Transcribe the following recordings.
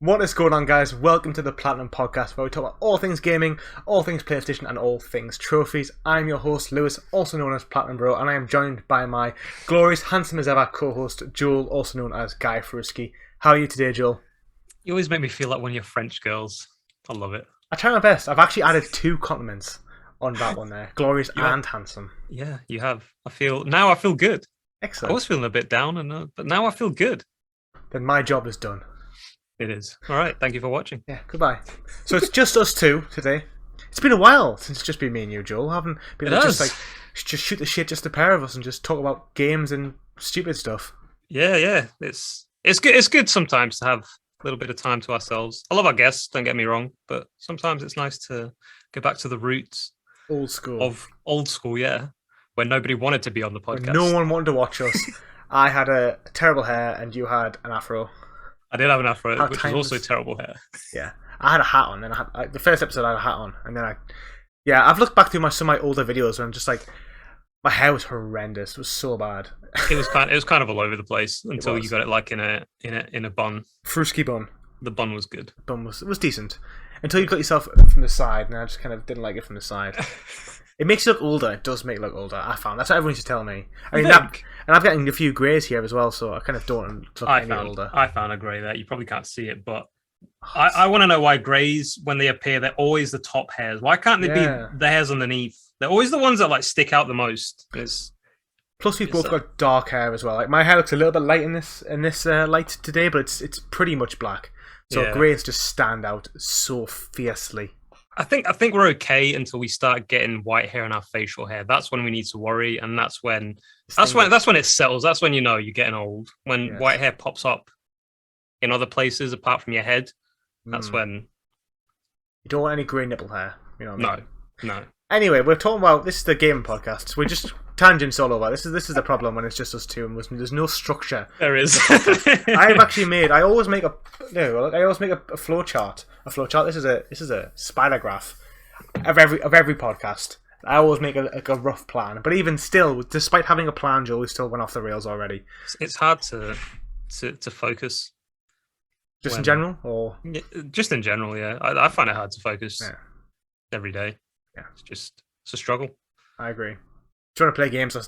What is going on, guys? Welcome to the Platinum Podcast, where we talk about all things gaming, all things PlayStation, and all things trophies. I'm your host, Lewis, also known as PlatinumBro, and I am joined by my glorious, handsome as ever co-host, Joel, also known as GuyFarruski. How are you today, Joel? You always make me feel like one of your French girls. I love it. I try my best. I've actually added 2 compliments on that one there. Glorious and handsome. Yeah, you have. I feel good. Excellent. I was feeling a bit down, but now I feel good. Then my job is done. It is. All right, thank you for watching. Yeah, goodbye. So it's just us two today. It's been a while since it's just been me and you, Joel. I haven't been able to just shoot the shit, just a pair of us, and just talk about games and stupid stuff. Yeah. It's good. It's good sometimes to have a little bit of time to ourselves. I love our guests. Don't get me wrong, but sometimes it's nice to go back to the roots. Old school, yeah, where nobody wanted to be on the podcast. When no one wanted to watch us. I had a terrible hair, and you had an afro. I did have an afro, which was also terrible hair. Yeah, I had a hat on, and the first episode I had a hat on, and then I've looked back through some of my older videos, and I'm just like, my hair was horrendous. It was so bad. It was kind of all over the place until you got it like in a bun. Farruski bun. The bun was good. The bun was decent until you got yourself from the side, and I just kind of didn't like it from the side. It makes you look older. It does make you look older. I found that's what everyone used to tell me. I mean, and I've gotten a few greys here as well, so I kind of don't look any older. I found a grey there. You probably can't see it, but I want to know why greys, when they appear, they're always the top hairs. Why can't they be the hairs underneath? They're always the ones that like stick out the most. Plus, we've both got dark hair as well. Like my hair looks a little bit light in this light today, but it's pretty much black. So greys just stand out so fiercely. I think we're okay until we start getting white hair in our facial hair. That's when we need to worry, and that's when it settles. That's when you know you're getting old. When white hair pops up in other places apart from your head, that's when you don't want any grey nipple hair. You know what I mean? No. Anyway, we're talking about this is the gaming podcast. So we're just tangents all over. This is the problem when it's just us two and there's no structure. There is. I always make a flow chart. A flow chart. This is a spider graph of every podcast. I always make a rough plan, but even still, despite having a plan, Joe, we still went off the rails already. It's hard to focus. In general, or just in general, yeah. I find it hard to focus every day. Yeah, it's a struggle. I agree. Trying to play games, I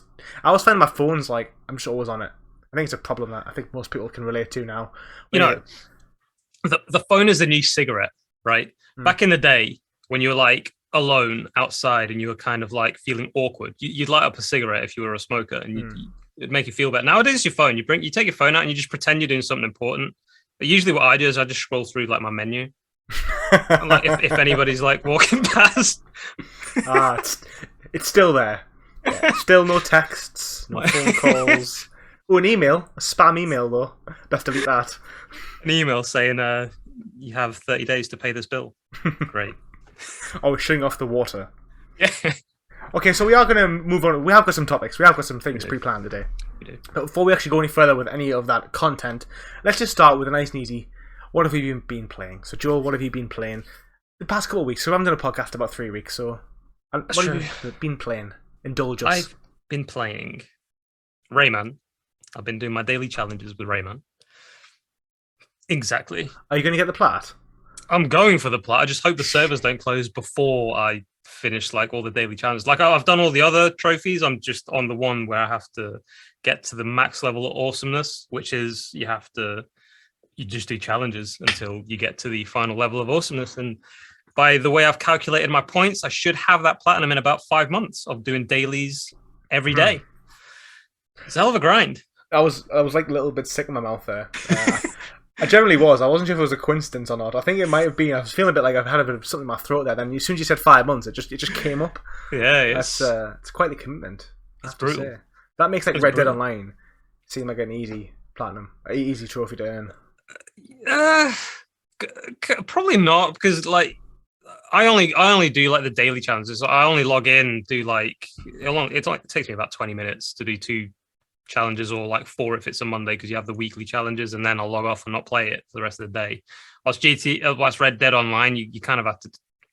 always find my phone's like I'm just always on it. I think it's a problem that I think most people can relate to now. The phone is the new cigarette, right? Back in the day when you were like alone outside and you were kind of like feeling awkward, you'd light up a cigarette if you were a smoker, and it'd make you feel better. Nowadays, it's your phone. You take your phone out and you just pretend you're doing something important. But usually, what I do is I just scroll through like my menu. And, like if anybody's like walking past, it's still there. Yeah, still no texts, no phone calls. Oh, an email, a spam email though. Best delete that. An email saying you have 30 days to pay this bill. Great. Oh, shutting off the water. Yeah. Okay, so we are going to move on. We have got some topics. We have got some things pre-planned today. We do. But before we actually go any further with any of that content, let's just start with a nice and easy. What have you been playing? So, Joel, what have you been playing the past couple of weeks? So, we haven't done a podcast about 3 weeks. So, what have you been playing? Indulge us. I've been playing Rayman. I've been doing my daily challenges with Rayman. Exactly. Are you going to get the plat? I'm going for the plat. I just hope the servers don't close before I finish like all the daily challenges. Like I've done all the other trophies. I'm just on the one where I have to get to the max level of awesomeness, which is you just do challenges until you get to the final level of awesomeness. And by the way I've calculated my points, I should have that platinum in about 5 months of doing dailies every day. It's a hell of a grind. I was like a little bit sick in my mouth there. I generally was. I wasn't sure if it was a coincidence or not. I think it might have been. I was feeling a bit like I've had a bit of something in my throat there. Then as soon as you said 5 months, it just came up. Yeah, it's quite the commitment. It's brutal. That makes like Red Dead Online seem like an easy platinum, an easy trophy to earn. Probably not, because like I only do like the daily challenges. I only log in, do like it takes me about 20 minutes to do 2 challenges, or like 4 if it's a Monday, because you have the weekly challenges, and then I'll log off and not play it for the rest of the day. Whilst Red Dead Online, you kind of have to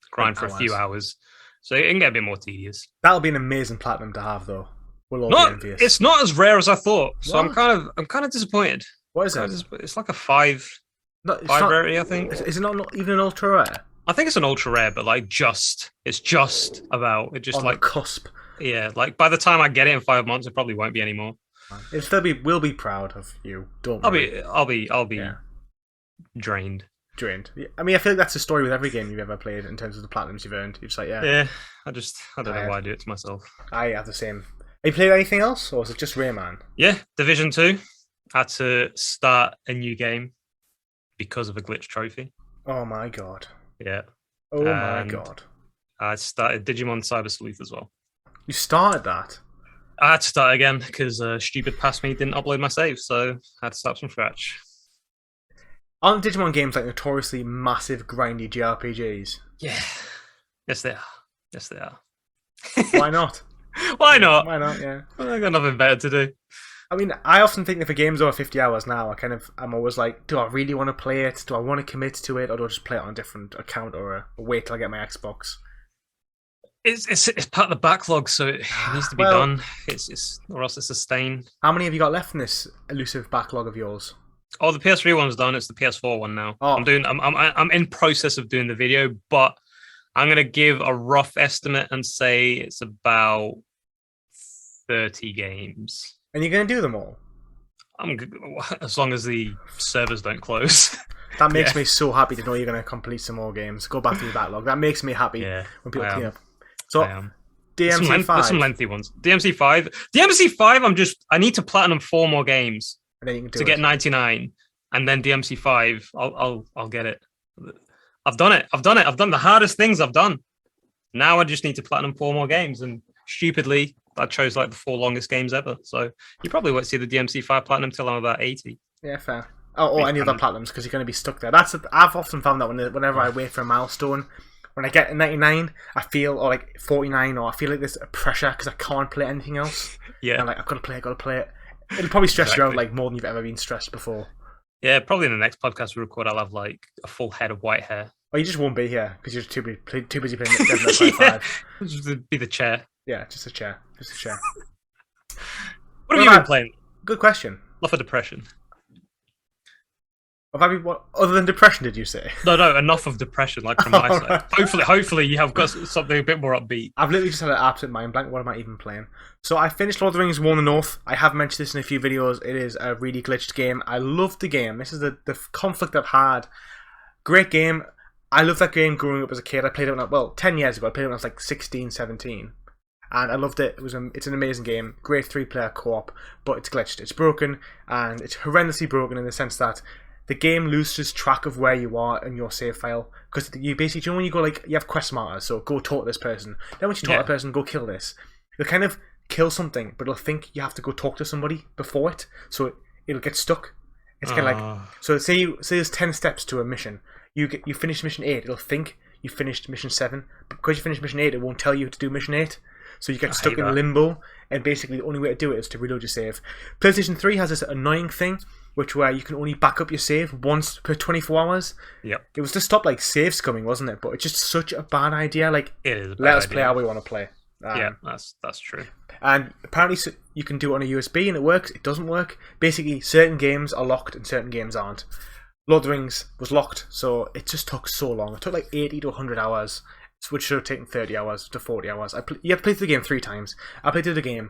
grind for a few hours, so it can get a bit more tedious. That'll be an amazing platinum to have, though. We'll all be envious. It's not as rare as I thought, so I'm kind of disappointed. What is it? It's like a 5 It's Five not, rarity, I think. is it not even an ultra rare? I think it's an ultra rare, but like it's just about it. Just On like the cusp. yeah, like by the time I get it in 5 months, it probably won't be anymore. We'll be proud of you. Don't I'll worry. be Yeah. drained. Drained. I mean, I feel like that's the story with every game you've ever played in terms of the platinums you've earned. You're just like, Yeah, I don't know why I do it to myself. I have the same. Have you played anything else, or is it just Rayman? Yeah, Division 2. I had to start a new game because of a glitch trophy. Oh my god. Yeah. Oh my god. I started Digimon Cyber Sleuth as well. You started that? I had to start again because stupid past me didn't upload my save, so I had to start from scratch. Aren't Digimon games like notoriously massive, grindy JRPGs? Yeah. Yes, they are. Yes, they are. Why not? Why not? Why not? Yeah. I got nothing better to do. I mean, I often think if a game's over 50 hours now, I'm always like, do I really want to play it? Do I want to commit to it, or do I just play it on a different account, or wait till I get my Xbox? It's part of the backlog, so it needs to be done. It's or else it's a stain. How many have you got left in this elusive backlog of yours? Oh, the PS3 one's done. It's the PS4 one now. Oh. I'm in process of doing the video, but I'm gonna give a rough estimate and say it's about 30 games. And you're going to do them all? As long as the servers don't close. That makes me so happy to know you're going to complete some more games. Go back to your backlog. That makes me happy when people clean up. So, DMC5. There's some lengthy ones. DMC5, I need to platinum 4 more games and then you can to get 99. And then DMC5, I'll get it. I've done it. I've done the hardest things I've done. Now I just need to platinum 4 more games. And stupidly, I chose like the 4 longest games ever. So you probably won't see the DMC5 platinum till I'm about 80. Yeah, fair. Or any other platinums, because you're going to be stuck there. I've often found that whenever I wait for a milestone, when I get 99, I feel, or like 49, or I feel like there's a pressure because I can't play anything else. Yeah. And like, I've got to play it. It'll probably stress you out like more than you've ever been stressed before. Yeah, probably in the next podcast we record, I'll have like a full head of white hair. Or you just won't be here because you're too busy playing Devil May Cry 5. Just be the chair. Yeah, just a chair. What have you been playing? Good question. Enough of depression. What other than depression did you say? No, enough of depression, like from my side. Hopefully you have got something a bit more upbeat. I've literally just had an absolute mind blank. What am I even playing? So I finished Lord of the Rings War in the North. I have mentioned this in a few videos. It is a really glitched game. I loved the game. This is the conflict I've had. Great game. I loved that game growing up as a kid. I played it 10 years ago. I played it when I was like 16, 17. And I loved it. It's an amazing game. Great 3-player co-op, but it's glitched. It's broken, and it's horrendously broken in the sense that the game loses track of where you are in your save file. Because you basically, when you go like, you have quest markers, so go talk to this person. Then once you talk to that person, go kill this. You'll kind of kill something, but it'll think you have to go talk to somebody before it, so it'll get stuck. It's kind of like, so say there's 10 steps to a mission. You finish mission 8, it'll think you finished mission 7, but because you finished mission 8, it won't tell you to do mission 8. So you get stuck in limbo, and basically the only way to do it is to reload your save. PlayStation 3 has this annoying thing, where you can only back up your save once per 24 hours. Yep. It was to stop like saves coming, wasn't it? But it's just such a bad idea. Like, it is a bad let us idea. play how we want to play. Yeah, that's true. And apparently you can do it on a USB and it works. It doesn't work. Basically, certain games are locked and certain games aren't. Lord of the Rings was locked, so it just took so long. It took like 80 to 100 hours. Which should have taken 30 hours to 40 hours. You have to play through the game 3 times. I played through the game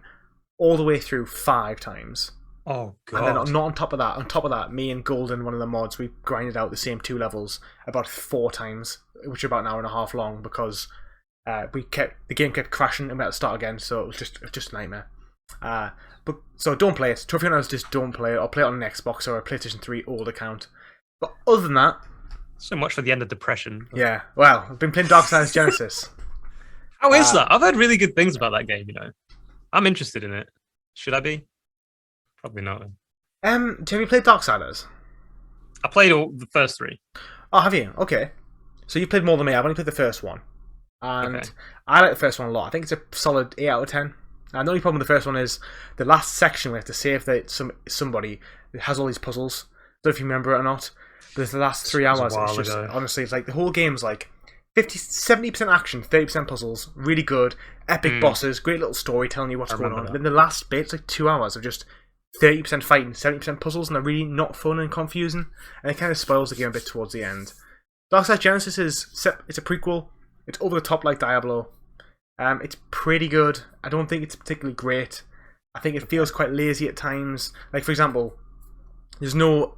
all the way through 5 times. Oh, God. And then not on top of that, me and Golden, one of the mods, we grinded out the same 2 levels about 4 times, which are about an hour and a half long, because the game kept crashing and we had to start again, so it was just a nightmare. So don't play it. Trophy Hunters, just don't play it. Or play it on an Xbox or a PlayStation 3 old account. But other than that, so much for the end of depression. Yeah, well, I've been playing Darksiders Genesis. How is that? I've heard really good things about that game, I'm interested in it. Should I be? Probably not. Have you played Darksiders? I played all the first 3. Oh, have you? Okay. So you played more than me. I've only played the first one. And okay. I like the first one a lot. I think it's a solid 8 out of 10. And the only problem with the first one is the last section we have to save that somebody has all these puzzles. I don't know if you remember it or not. But the last 3 hours, it's just, honestly, it's like the whole game's like 70% action, 30% puzzles, really good, epic bosses, great little story telling you what's going on. Then the last bit, it's like 2 hours of just 30% fighting, 70% puzzles, and they're really not fun and confusing, and it kind of spoils the game a bit towards the end. Darkseid Genesis it's a prequel. It's over the top like Diablo. It's pretty good. I don't think it's particularly great. I think it feels quite lazy at times. Like, for example, there's no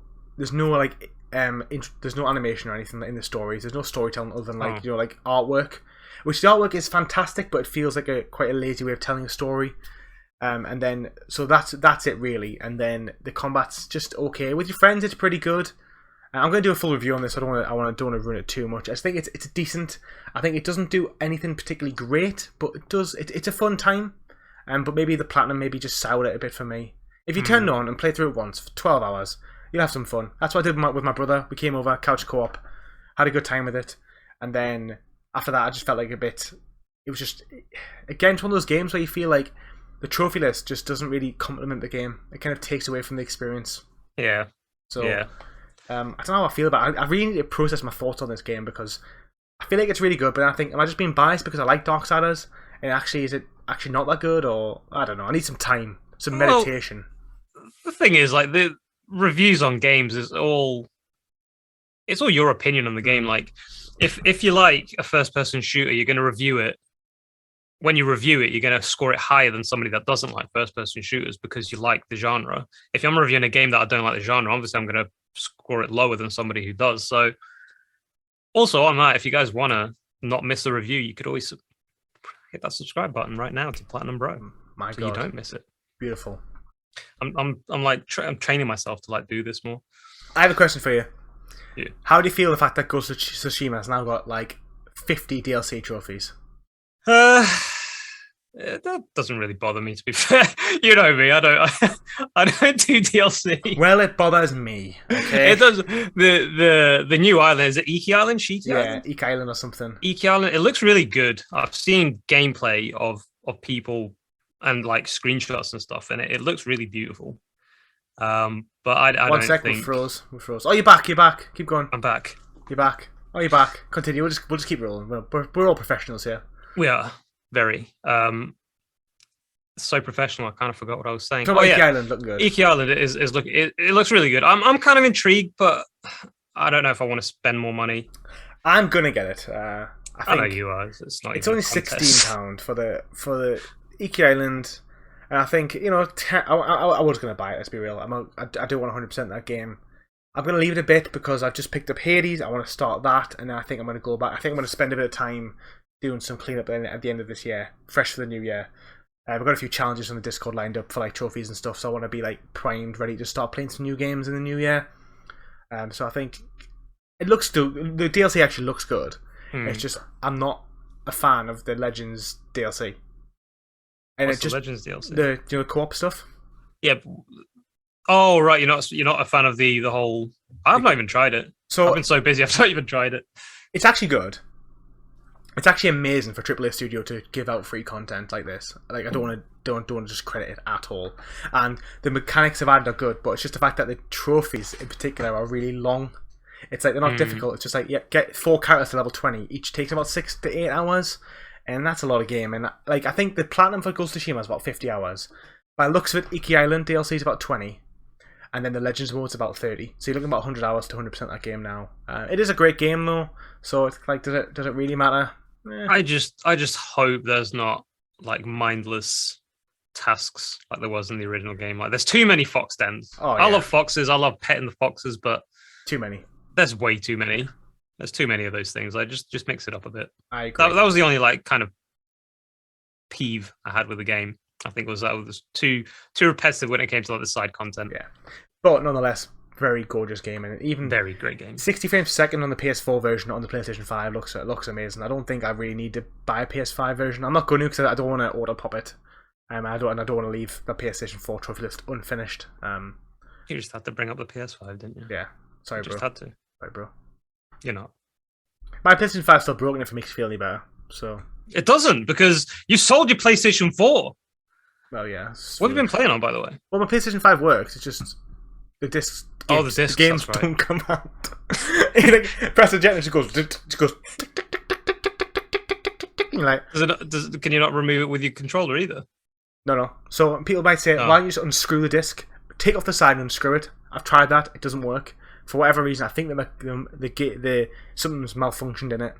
animation or anything in the stories. There's no storytelling other than like artwork, which the artwork is fantastic, but it feels like quite a lazy way of telling a story. And then so that's it really. And then the combat's just okay with your friends. It's pretty good. I'm going to do a full review on this. I don't want to ruin it too much. I just think it's decent. I think it doesn't do anything particularly great, but it does. It's a fun time. But maybe the platinum maybe just soured it a bit for me. If you turn it on and play through it once for 12 hours, you'll have some fun. That's what I did with my brother. We came over, couch co-op, had a good time with it, and then after that, I just felt like a bit. It was just again it's one of those games where you feel like the trophy list just doesn't really complement the game. It kind of takes away from the experience. Yeah. So yeah. I don't know how I feel about it. I really need to process my thoughts on this game because I feel like it's really good, but I think, am I just being biased because I like Darksiders? And actually, is it actually not that good? Or, I don't know, I need some time, some meditation. The thing is, like, the reviews on games it's all your opinion on the game. Like, if you like a first-person shooter, you're going to review it. When you review it, you're going to score it higher than somebody that doesn't like first-person shooters because you like the genre. If I'm reviewing a game that I don't like the genre, obviously I'm going to score it lower than somebody who does. So, also on that, if you guys want to not miss a review, you could always hit that subscribe button right now to PlatinumBro. My so God, you don't miss it. Beautiful. I'm I'm training myself to like do this more. I have a question for you. Yeah. How do you feel the fact that Ghost of Tsushima has now got like 50 DLC trophies? That doesn't really bother me, to be fair. You know me, I don't do DLC. Well, it bothers me. Okay, it does. The new island, is it Iki Island, Shiki Island? Iki Island or something. Iki Island. It looks really good. I've seen gameplay of people and like screenshots and stuff, and it looks really beautiful. But I don't think. We froze. Oh, you're back. Keep going. I'm back. You're back. Oh, you're back. Continue. We'll just keep rolling. We're all professionals here. We are. Very. So professional. I kind of forgot what I was saying. Iki Island looking good. Iki Island it looks really good. I'm kind of intrigued, but I don't know if I want to spend more money. I'm gonna get it. I know you are. It's not. It's only £16 for the Iki Island, and I think I was gonna buy it. Let's be real. I do want 100% that game. I'm gonna leave it a bit because I've just picked up Hades. I want to start that, and then I think I'm gonna go back. I think I'm gonna spend a bit of time doing some cleanup at the end of this year, fresh for the new year. We've got a few challenges on the Discord lined up for like trophies and stuff, so I want to be like primed, ready to start playing some new games in the new year. So I think it looks the DLC actually looks good. It's just I'm not a fan of the Legends DLC. And What's it just the Legends DLC? The co-op stuff. Yeah. Oh right, you're not a fan of the whole. I've not even tried it. So I've been so busy, I've not even tried it. It's actually good. It's actually amazing for AAA Studio to give out free content like this. Like I don't want to just credit it at all. And the mechanics of added are good, but it's just the fact that the trophies in particular are really long. It's like they're not difficult. It's just like get 4 characters to level 20. Each takes about 6 to 8 hours, and that's a lot of game. And like I think the platinum for Ghost of Tsushima is about 50 hours. By the looks of it, Iki Island DLC is about 20. And then the Legends mode's about 30. So you're looking about 100 hours to 100% that game now. It is a great game though. So it's like, does it really matter? I just hope there's not like mindless tasks like there was in the original game. Like there's too many fox dens. I love foxes. I love petting the foxes, but too many. There's way too many. There's too many of those things. Like just mix it up a bit. I agree. That was the only like kind of peeve I had with the game. I think was that it was too repetitive when it came to like the side content. Yeah, but nonetheless, very gorgeous game, and even very great game. 60 frames per second on the PS4 version on the PlayStation 5 looks amazing. I don't think I really need to buy a PS5 version. I'm not going to because I don't want to auto pop it. I don't want to leave the PlayStation 4 trophy list unfinished. You just had to bring up the PS5, didn't you? Yeah, sorry, bro. Just had to. Sorry, bro. You're not. My PlayStation 5 is still broken if it makes you feel any better. So it doesn't because you sold your PlayStation 4. Well, yeah. What have you been playing on, by the way? Well, my PlayStation 5 works. It's just the discs. The discs. The games don't come out. Press the jet and it just goes. Like, can you not remove it with your controller either? No. So people might say, why don't you just unscrew the disc, take off the side and unscrew it. I've tried that. It doesn't work. For whatever reason, I think that something's malfunctioned in it.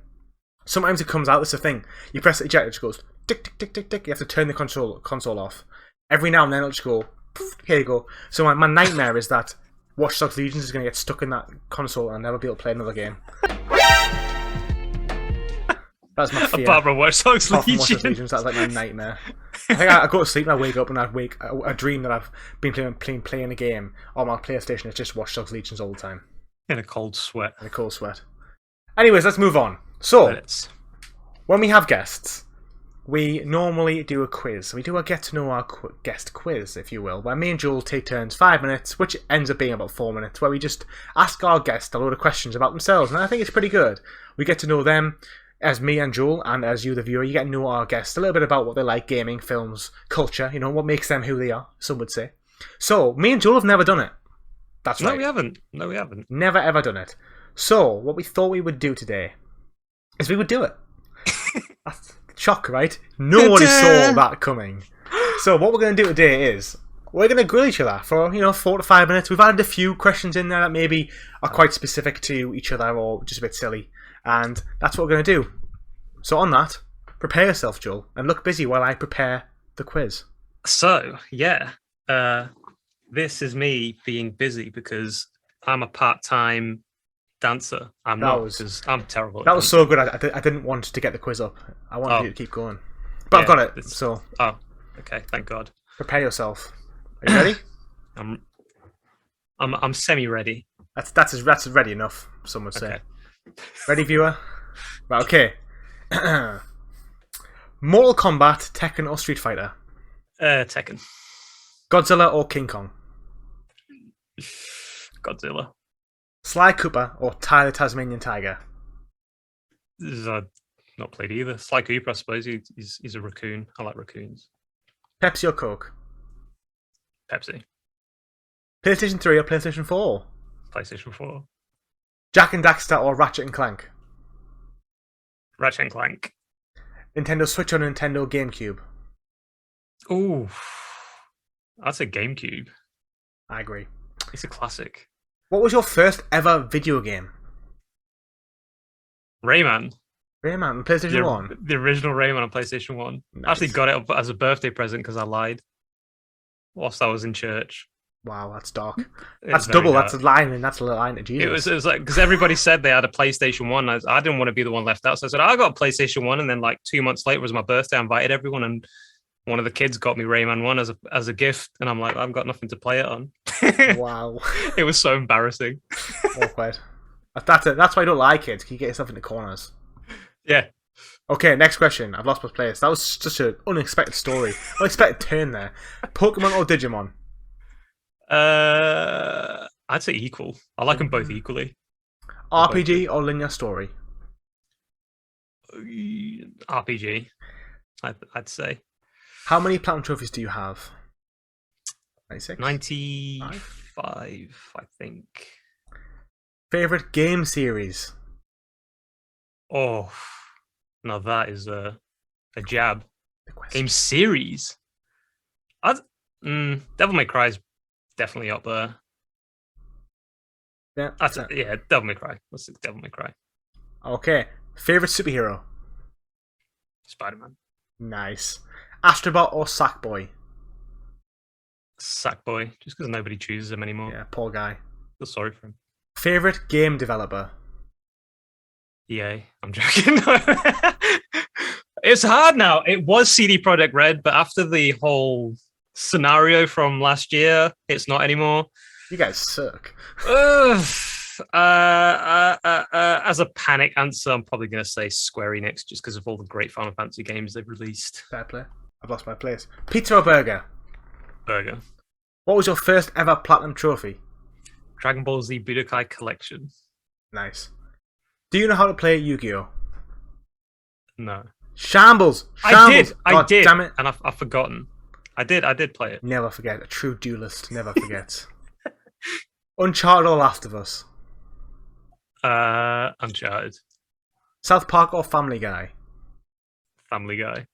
Sometimes it comes out. That's the thing. You press the eject, it just goes tick tick tick tick tick. You have to turn the console off. Every now and then it'll just go. Poof, here you go. So my nightmare is that Watch Dogs Legion is going to get stuck in that console and I'll never be able to play another game. That's my fear. Apart from Watch Dogs Legion. Legion. That's like my nightmare. I think I go to sleep and I wake up and I dream that I've been playing a game on my PlayStation. It's just Watch Dogs Legions all the time. In a cold sweat. Anyways, let's move on. So, when we have guests, we normally do a quiz. We do a get to know our guest quiz, if you will, where me and Joel take turns 5 minutes, which ends up being about 4 minutes, where we just ask our guest a load of questions about themselves, and I think it's pretty good. We get to know them as me and Joel, and as you, the viewer, you get to know our guests a little bit about what they like, gaming, films, culture, you know, what makes them who they are, some would say. So, me and Joel have never done it. That's right. No, we haven't. Never ever done it. So, what we thought we would do today is we would do it. That's shock, right? Nobody saw that coming. So, what we're going to do today is we're going to grill each other for 4 to 5 minutes. We've added a few questions in there that maybe are quite specific to each other or just a bit silly, and that's what we're going to do. So, on that, prepare yourself, Joel, and look busy while I prepare the quiz. So, yeah, this is me being busy because I'm a part-time dancer. I'm not, because I'm terrible. That was so good. I didn't want to get the quiz up. I wanted you to keep going, but I've got it. So okay, thank God. Prepare yourself. Are you ready? I'm semi-ready. That's ready enough. Some would say. Okay. Ready, viewer? Right. Okay. Mortal Kombat, Tekken, or Street Fighter? Tekken. Godzilla or King Kong? Godzilla. Sly Cooper or Tyler Tasmanian Tiger? Not played either. Sly Cooper, I suppose. He's a raccoon. I like raccoons. Pepsi or Coke? Pepsi. PlayStation 3 or PlayStation 4? PlayStation 4. Jak and Daxter or Ratchet and Clank? Ratchet and Clank. Nintendo Switch or Nintendo GameCube? Ooh, that's a GameCube. I agree. It's a classic. What was your first ever video game? Rayman. Rayman on PlayStation 1? The original Rayman on PlayStation 1. Nice. I actually got it as a birthday present because I lied whilst I was in church. Wow, that's dark. That's double. Dark. That's a line, and that's a line to Jesus. It was like, because everybody said they had a PlayStation 1. I didn't want to be the one left out, so I said, I got a PlayStation 1, and then like 2 months later was my birthday. I invited everyone, and one of the kids got me Rayman 1 as a gift, and I'm like, I've got nothing to play it on. Wow. It was so embarrassing. Awkward. That's why I don't like kids. You get yourself into corners. Yeah. Okay, next question. I've lost my place. That was such an unexpected story. Unexpected turn there. Pokemon or Digimon? I'd say equal. I like them both equally. RPG or linear story? RPG, I'd say. How many platinum trophies do you have? 96? 95, I think. Favorite game series? Oh, now that is a jab. Game series? Devil May Cry is definitely up there. Yeah, Devil May Cry. Let's say Devil May Cry. Okay. Favorite superhero? Spider-Man. Nice. Astrobot or Sackboy? Sackboy, just because nobody chooses him anymore. Yeah, poor guy. Feel sorry for him. Favorite game developer? EA. I'm joking. It's hard now. It was CD Projekt Red, but after the whole scenario from last year, it's not anymore. You guys suck. As a panic answer, I'm probably going to say Square Enix, just because of all the great Final Fantasy games they've released. Fair play. I've lost my place. Pizza or burger? Burger. What was your first ever platinum trophy? Dragon Ball Z Budokai Collection. Nice. Do you know how to play Yu-Gi-Oh? No. Shambles! I God did. Damn it! And I've forgotten. I did play it. Never forget. A true duelist never forgets. Uncharted or Last of Us? Uncharted. South Park or Family Guy? Family Guy.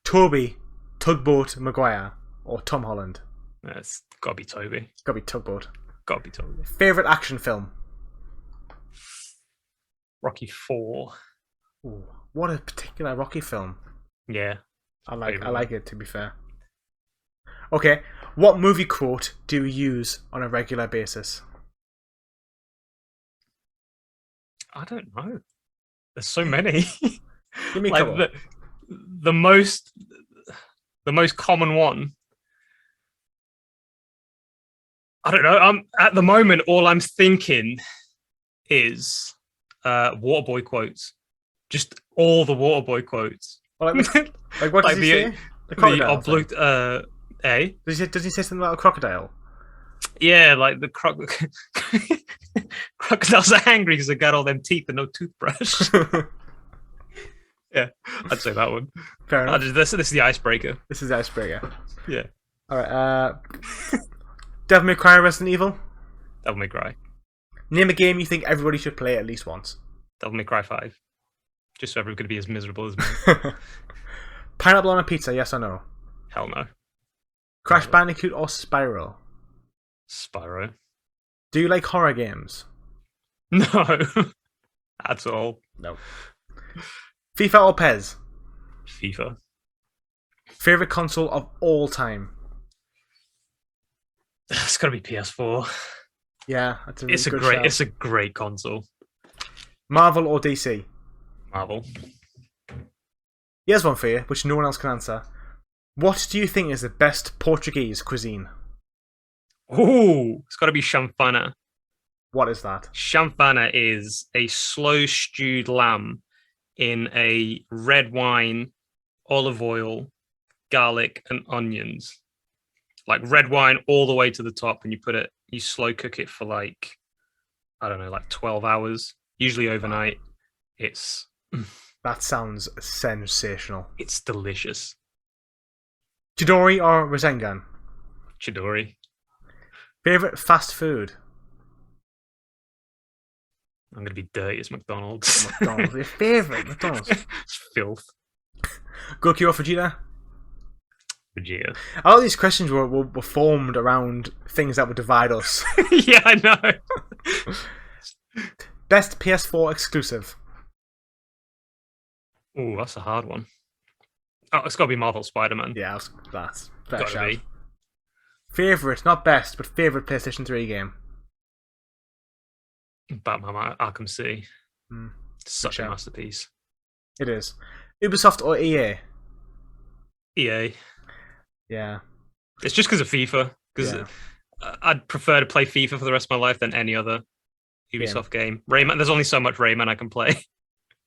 Toby, Tugboat Maguire or Tom Holland? It's gotta be Toby. Gotta be Tugboat. Gotta be Toby. Favorite action film? Rocky 4. Ooh, what a particular Rocky film. Yeah. I like it, to be fair. Okay, what movie quote do you use on a regular basis? I don't know. There's so many. Give me a like couple. the most common one. I don't know. At the moment, all I'm thinking is Waterboy quotes. Just all the Waterboy quotes. Well, like what does he say? The crocodile thing. Does he say something about a crocodile? Yeah, like the crocodiles are angry because they got all them teeth and no toothbrush. Yeah, I'd say that one. Fair enough. This is the icebreaker. This is the icebreaker. Yeah. All right. Devil May Cry, Resident Evil. Devil May Cry. Name a game you think everybody should play at least once. Devil May Cry 5. Just so everyone could be as miserable as me. Pineapple on a pizza, yes or no? Hell no. Crash Bandicoot or Spyro? Spyro. Do you like horror games? No. At all. No. FIFA or PES? FIFA. Favorite console of all time? It's got to be PS4. Yeah, that's a really It's a good great. shout. It's a great console. Marvel or DC? Marvel. Here's one for you, which no one else can answer. What do you think is the best Portuguese cuisine? Ooh, it's got to be chanfana. What is that? Chanfana is a slow stewed lamb in a red wine, olive oil, garlic, and onions. Like red wine all the way to the top, and you slow cook it for like, I don't know, like 12 hours, usually overnight. That sounds sensational. It's delicious. Chidori or Rasengan? Chidori. Favorite fast food? I'm going to be dirty as McDonald's. McDonald's. Your favorite McDonald's? It's filth. Goku or Vegeta? Vegeta. A lot of these questions were formed around things that would divide us. Yeah, I know. Best PS4 exclusive? Ooh, that's a hard one. Oh, it's got to be Marvel Spider-Man. Yeah, that's fair Gotta shout. be. Favorite, not best, but favorite PlayStation 3 game? Batman Arkham City. Mm, Such a masterpiece. it is. Ubisoft or EA? EA. Yeah. It's just because of FIFA. Because I'd prefer to play FIFA for the rest of my life than any other Ubisoft game. Rayman. There's only so much Rayman I can play.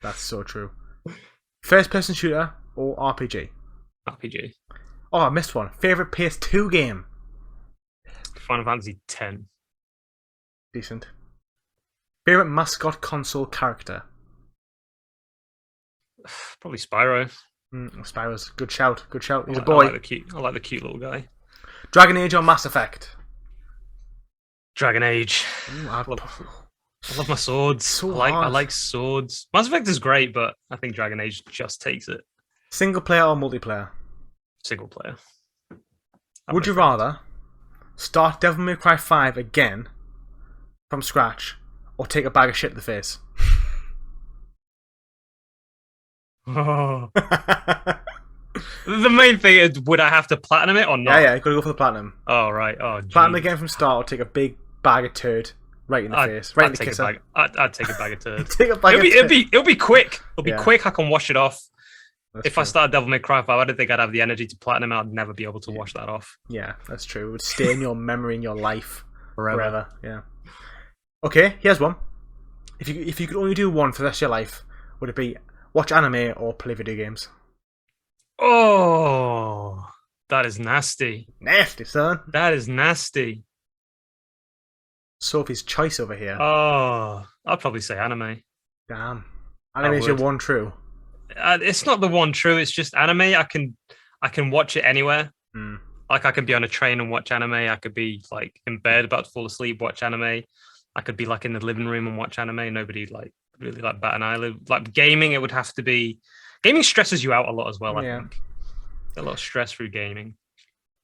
That's so true. First person shooter or RPG? RPG. Oh, I missed one. Favorite PS2 game? Final Fantasy X. Decent. Favorite mascot console character? Probably Spyro. Spyro's good shout. Good shout. He's a I boy. like the cute little guy. Dragon Age or Mass Effect? Dragon Age. Ooh, I love my swords. I like swords. Mass Effect is great, but I think Dragon Age just takes it. Single player or multiplayer? Single player. Would you rather start Devil May Cry 5 again from scratch or take a bag of shit to the face? Oh. The main thing is, would I have to platinum it or not? Yeah, you gotta go for the platinum. Oh, right. Oh, geez. Platinum again from start or take a big bag of turd right in the face. Right in the kisser. I'd take a bag of turd. Take a bag of turd. It'll be quick. It'll be quick. I can wash it off. That's if true. I started Devil May Cry 5, I don't think I'd have the energy to platinum. I'd never be able to wash that off. Yeah, that's true. It would stay in your memory in your life Forever. Yeah. Okay, here's one. If you could only do one for the rest of your life, would it be watch anime or play video games? Oh, that is nasty. Nasty, son. That is nasty. Sophie's choice over here. Oh, I'd probably say anime. Damn. Anime is your one true. It's not the one true. It's just anime. I can watch it anywhere. Like I can be on a train and watch anime. I could be like in bed about to fall asleep, watch anime. I could be like in the living room and watch anime. Nobody like really like bat an eyelid. Like gaming, it would have to be. Gaming stresses you out a lot as well. I think a lot of stress through gaming.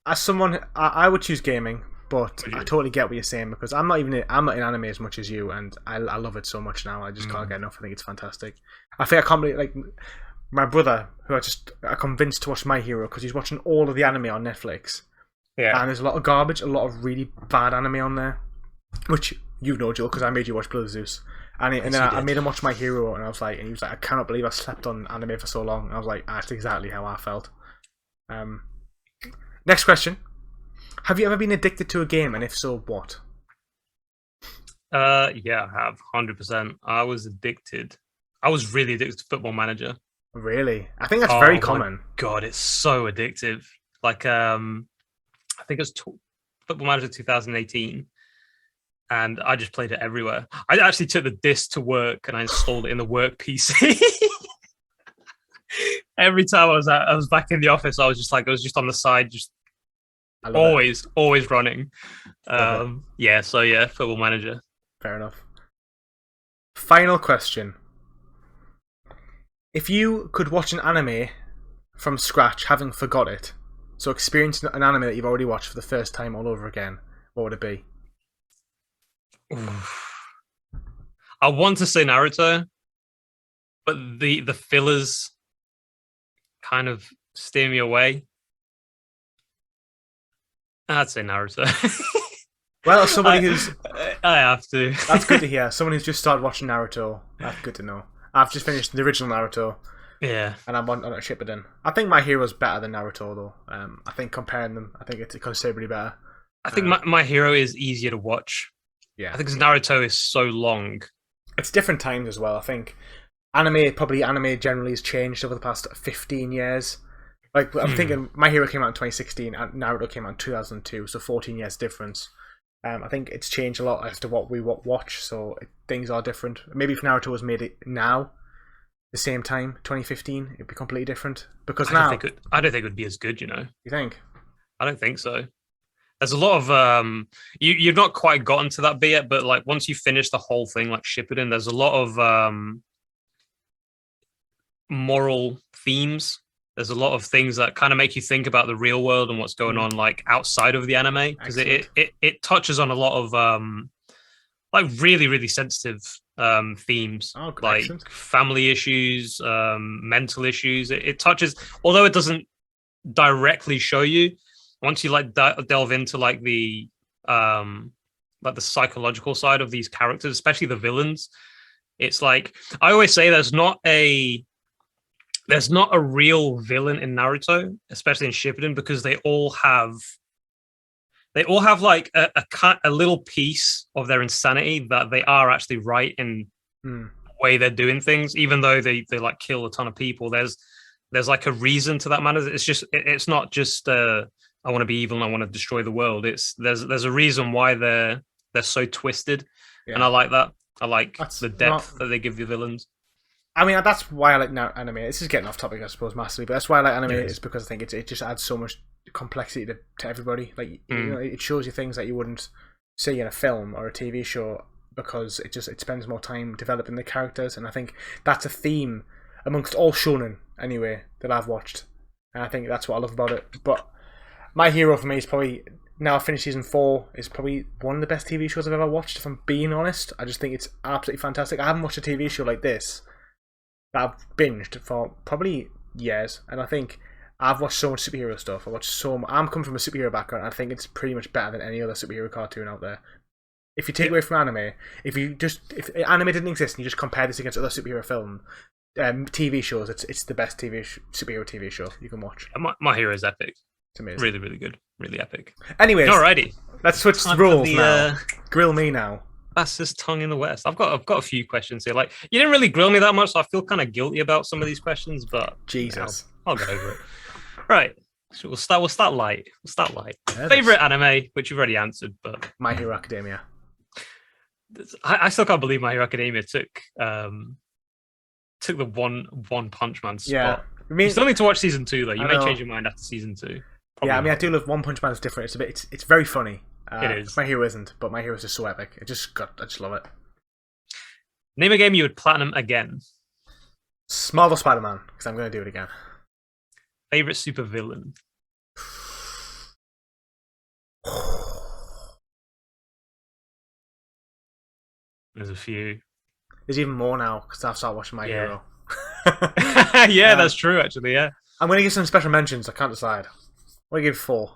as someone, I would choose gaming, but I totally get what you're saying because I'm not in anime as much as you, and I love it so much now. I just can't get enough. I think it's fantastic. I think I can't believe, like, my brother, who I convinced to watch My Hero because he's watching all of the anime on Netflix. Yeah. And there's a lot of garbage, a lot of really bad anime on there, which you know, Joel, because I made you watch Blood Zeus. And then I made him watch My Hero, and he was like, I cannot believe I slept on anime for so long. And I was like, that's exactly how I felt. Next question. Have you ever been addicted to a game, and if so, what? Yeah, I have 100%. I was really addicted to Football Manager. Really? I think that's very common. God, it's so addictive. Like, I think it was Football Manager 2018, and I just played it everywhere. I actually took the disc to work and I installed it in the work PC. Every time I was back in the office, I was just on the side, just always running. Yeah, so yeah, Football Manager. Fair enough. Final question. If you could watch an anime from scratch, having forgot it, so experience an anime that you've already watched for the first time all over again, what would it be? I want to say Naruto, but the fillers kind of steer me away. I'd say Naruto. Well, as somebody who's... I have to. That's good to hear. Someone who's just started watching Naruto, that's good to know. I've just finished the original Naruto. Yeah. And I'm on a Shippuden. I think My Hero's better than Naruto, though. I think comparing them, I think it's considerably better. I think My Hero is easier to watch. Yeah. I think Naruto is so long. It's different times as well. I think anime generally has changed over the past 15 years. Like, I'm thinking My Hero came out in 2016 and Naruto came out in 2002, so 14 years difference. I think it's changed a lot as to what we watch, so things are different. Maybe if Naruto was made it now, the same time, 2015, it'd be completely different. Because I don't think it would be as good, you know. You think? I don't think so. There's a lot of you've not quite gotten to that bit yet, but like once you finish the whole thing, like Shippuden, there's a lot of moral themes. There's a lot of things that kind of make you think about the real world and what's going on, like outside of the anime, because it touches on a lot of like really, really sensitive themes, like family issues, mental issues. It touches, although it doesn't directly show you. Once you like delve into like the psychological side of these characters, especially the villains, it's like I always say there's not a real villain in Naruto, especially in Shippuden, because they all have like a little piece of their insanity that they are actually right in the way they're doing things, even though they like kill a ton of people. There's like a reason to that matter. It's not just I want to be evil and I want to destroy the world. There's a reason why they're so twisted, and I like that. I like the depth that they give the villains. I mean, that's why I like anime. This is getting off topic, I suppose, massively, but that's why I like anime is because I think it just adds so much complexity to everybody. Like, you know, it shows you things that you wouldn't see in a film or a TV show because it spends more time developing the characters, and I think that's a theme amongst all shonen, anyway, that I've watched, and I think that's what I love about it. But My Hero for me is probably, now I've finished season 4, is probably one of the best TV shows I've ever watched, if I'm being honest. I just think it's absolutely fantastic. I haven't watched a TV show like this that I've binged for probably years, and I think I've watched so much superhero stuff. I'm coming from a superhero background, and I think it's pretty much better than any other superhero cartoon out there. If you take away from anime, if anime didn't exist and you just compare this against other superhero film, TV shows, it's the best superhero TV show you can watch. My Hero is epic. It's amazing. Really, really good. Really epic. Anyways, alrighty. Let's switch roles now. Grill me now. Fastest tongue in the West. I've got a few questions here. Like, you didn't really grill me that much, so I feel kind of guilty about some of these questions, but Jesus, I'll get over it. Right. So we'll start light. Favorite anime, which you've already answered, but My Hero Academia. I still can't believe My Hero Academia took the one Punch Man spot. Yeah. I mean, you still need to watch season 2 though. You may change your mind after season 2. Probably I mean, I do love One Punch Man. It's different. It's very funny. It is. My Hero isn't, but My Hero is just so epic. I just love it. Name a game you would platinum again. Marvel Spider-Man, because I'm going to do it again. Favorite super villain. There's a few. There's even more now because I've started watching My Yeah. Hero. Yeah, that's true. Actually, yeah. I'm going to give some special mentions. I can't decide. I'm going to give 4.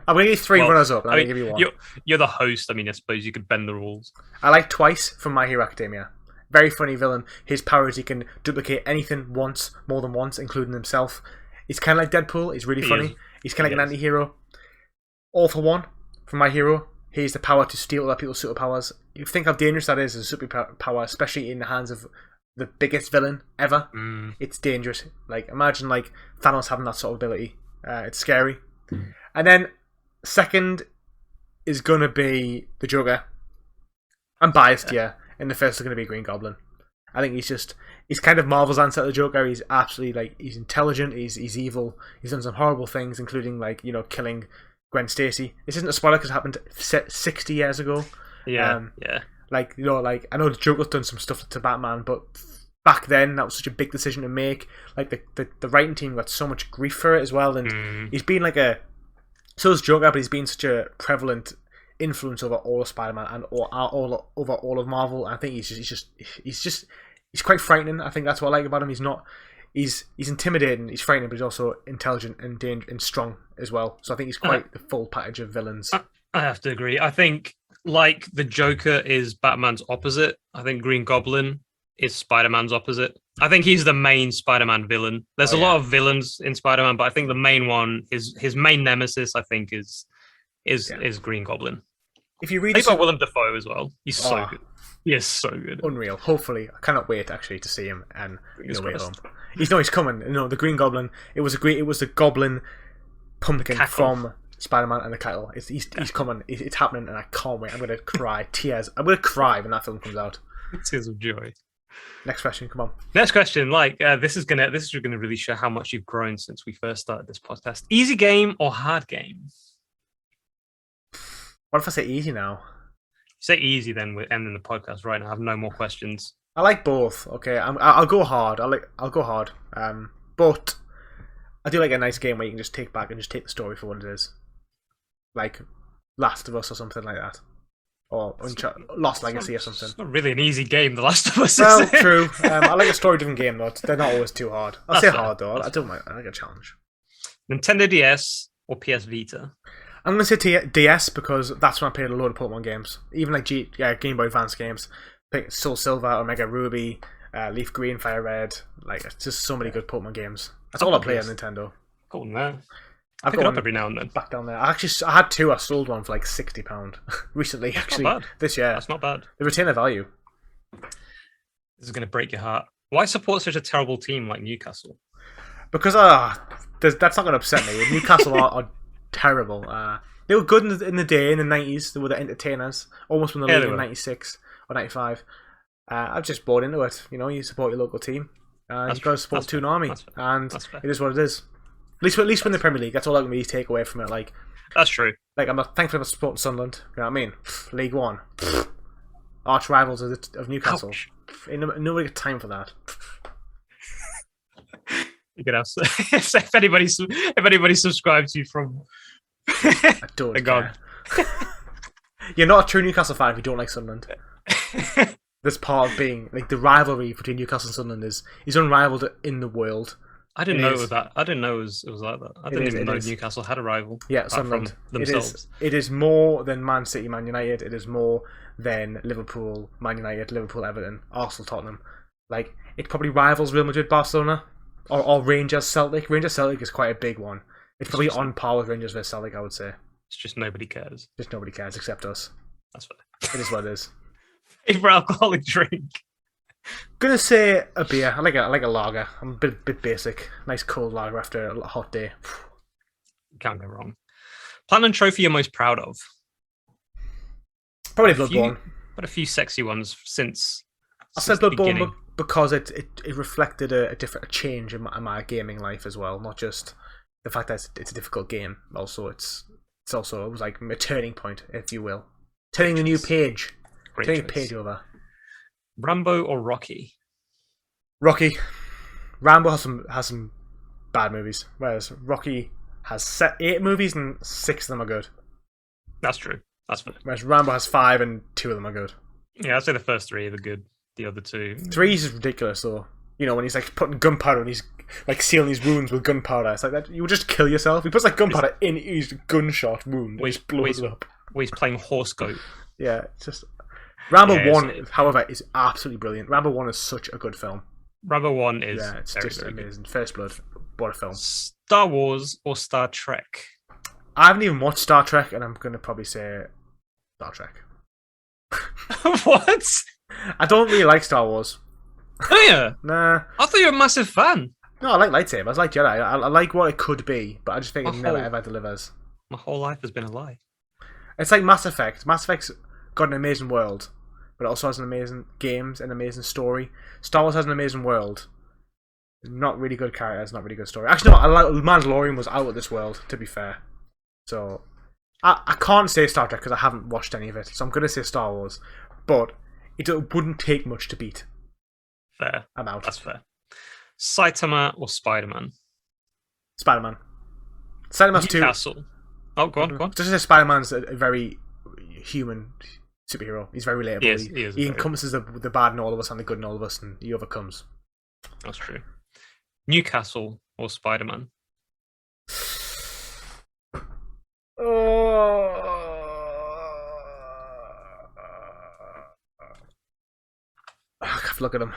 I'm going to give 3 Well, runners up. And I I'm mean, going to give you 1. you're the host. I mean, I suppose you could bend the rules. I like Twice from My Hero Academia. Very funny villain. His power is he can duplicate anything once, more than once, including himself. He's kind of like Deadpool. He's really funny. He's kind of like an anti-hero. All for One from My Hero. He has the power to steal other people's superpowers. You think how dangerous that is as a superpower, especially in the hands of the biggest villain ever. It's dangerous. Like, imagine like Thanos having that sort of ability. It's scary. And then second is gonna be the Joker. I'm biased, yeah. And the first is gonna be Green Goblin. I think he's kind of Marvel's answer to the Joker. He's absolutely like he's intelligent. He's evil. He's done some horrible things, including like killing Gwen Stacy. This isn't a spoiler because it happened 60 years ago. Yeah, Like like I know the Joker's done some stuff to Batman, but back then that was such a big decision to make. Like the writing team got so much grief for it as well, and he's been like so is Joker, but he's been such a prevalent influence over all of Spider-Man and all over all of Marvel. I think he's quite frightening. I think that's what I like about him. He's intimidating, he's frightening, but he's also intelligent and strong as well. So I think he's quite the full package of villains. I have to agree. I think like the Joker is Batman's opposite. I think Green Goblin is Spider-Man's opposite. I think he's the main Spider-Man villain. There's a lot of villains in Spider-Man, but I think the main one is his main nemesis. I think is Green Goblin. If you read, I think Willem Dafoe as well. He's so good. He is so good. Unreal. Hopefully, I cannot wait actually to see him and No Way Home. He's coming. The Green Goblin. It was the Goblin pumpkin from Spider-Man and the Kettle. He's coming. It's happening, and I can't wait. I'm gonna cry tears. I'm gonna cry when that film comes out. Tears of joy. Next question, come on. Next question. This is gonna really show how much you've grown since we first started this podcast. Easy game or hard game? What if I say easy now? You say easy, then we're ending the podcast right now. I have no more questions. I like both. Okay, I'll go hard. I'll go hard. But I do like a nice game where you can just take back and just take the story for what it is, like Last of Us or something like that, or Lost Legacy or something. It's not really an easy game, The Last of Us. Well, true. I like a story-driven game though. They're not always too hard. I'll say hard though. I don't like. I like a challenge. Nintendo DS or PS Vita? I'm going to say DS because that's when I played a load of Pokemon games. Even like Game Boy Advance games. Like Soul Silver, Omega Ruby, Leaf Green, Fire Red. Like, it's just so many good Pokemon games. That's all I play on Nintendo. Cool, man. I pick it up every now and then. Back down there. I had 2. I sold one for like £60 recently, actually. Not bad. This year. That's not bad. They retain their value. This is going to break your heart. Why support such a terrible team like Newcastle? Because that's not going to upset me. Newcastle are terrible. They were good in the day, in the 90s. They were the entertainers. Almost won the league in 96 or 95. I've just bought into it. You support your local team. You've got to support Toon Army. And it is what it is. At least win the Premier League. That's all I can really take away from it. Like, that's true. Like, I'm not thankful for supporting Sunderland. You know what I mean? League One. Arch rivals of Newcastle. Nobody got time for that. You could have if anybody subscribes to you from. I don't care. You're not a true Newcastle fan if you don't like Sunderland. This part of being like the rivalry between Newcastle and Sunderland is unrivaled in the world. I didn't know it was that. I didn't know it was like that. I didn't even know Newcastle had a rival. Yeah, Sunderland themselves. It is more than Man City, Man United. It is more than Liverpool, Man United, Liverpool, Everton, Arsenal, Tottenham. Like, it probably rivals Real Madrid, Barcelona, or Rangers, Celtic. Rangers, Celtic is quite a big one. It's probably on par with Rangers versus Celtic, I would say. It's just nobody cares. Just nobody cares except us. That's fair. It is what it is. Favorite alcoholic drink? Gonna say a beer. I like a lager. I'm a bit basic. Nice cold lager after a hot day. Can't go wrong. Platinum trophy you're most proud of? Probably Bloodborne. But a few sexy ones since. I said Bloodborne because it reflected a change in my gaming life as well. Not just the fact that it's a difficult game. Also, it was like a turning point, if you will. Turning a new page. Turning a page over. Rambo or Rocky? Rocky. Rambo has some bad movies, whereas Rocky has 8 movies and 6 of them are good. That's true. That's fair. Whereas Rambo has 5 and 2 of them are good. Yeah, I'd say the first 3 are the good. The other 2... 3 is ridiculous though. You know, when he's like putting gunpowder and he's like sealing his wounds with gunpowder. It's like that you would just kill yourself. He puts like gunpowder in his gunshot wound and just blows it up. He's playing horse goat. Yeah, it's just Rambo 1, however, is absolutely brilliant. Rambo 1 is such a good film. Rambo 1 is it's very, just very amazing. Good. First Blood, what a film. Star Wars or Star Trek? I haven't even watched Star Trek, and I'm going to probably say Star Trek. What? I don't really like Star Wars. Oh yeah? Nah. I thought you were a massive fan. No, I like lightsabers. I like Jedi. I like what it could be, but I just think it never ever delivers. My whole life has been a lie. It's like Mass Effect. Mass Effect's got an amazing world, but it also has an amazing games, an amazing story. Star Wars has an amazing world. Not really good characters, not really good story. Actually, no, Mandalorian was out of this world, to be fair. So, I can't say Star Trek because I haven't watched any of it. So I'm going to say Star Wars. But it wouldn't take much to beat. Fair. I'm out. That's fair. Saitama or Spider-Man? Spider-Man. Spider-Man's too... Newcastle. Oh, go on, go on. Just as Spider-Man's a very human superhero. He's very relatable. He encompasses the bad in all of us and the good in all of us, and he overcomes. That's true. Newcastle or Spider-Man? I have to look at him.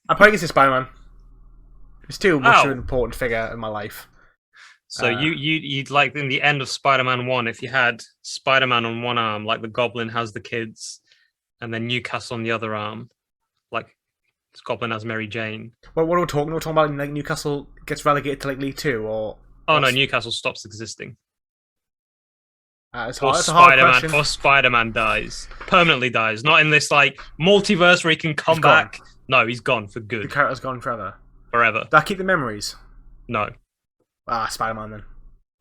I'm probably going to say Spider-Man. He's too much of an important figure in my life. So you'd like in the end of Spider-Man 1, if you had Spider-Man on one arm, like the Goblin has the kids, and then Newcastle on the other arm, like Goblin has Mary Jane. Well, what are we talking? We're talking about like Newcastle gets relegated to like League 2, or no, Newcastle stops existing. It's a hard question. Or Spider-Man dies, permanently dies, not in this like multiverse where he can come back. No, he's gone for good. The character's gone forever. Forever. Do I keep the memories? No. Spider-Man then.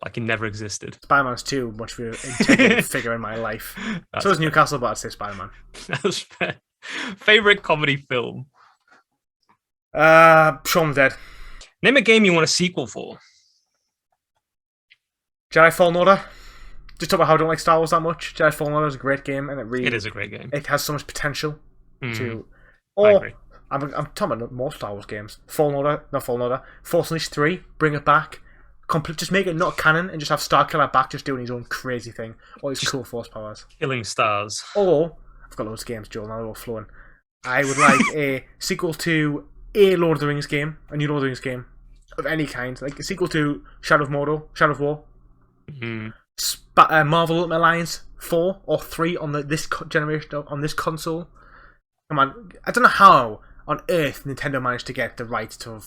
Like he never existed. Spider-Man's too much of an integral figure in my life. So is Newcastle, but I'd say Spider-Man. That's fair. Favorite comedy film? Shaun of the Dead. Name a game you want a sequel for. Jedi Fallen Order. Just talk about how I don't like Star Wars that much. Jedi Fallen Order is a great game, and it is a great game. It has so much potential to. I agree. I'm talking about more Star Wars games. Fallen Order. Force Unleashed 3. Bring it back. Just make it not canon and just have Starkiller back just doing his own crazy thing. All his cool force powers. Killing stars. Or, I've got loads of games, Joel, now they're all flowing. I would like a sequel to a Lord of the Rings game, a new Lord of the Rings game of any kind. Like a sequel to Shadow of War. Marvel Ultimate Alliance 4 or 3 on this generation, on this console. Come on, I don't know how on earth Nintendo managed to get the rights for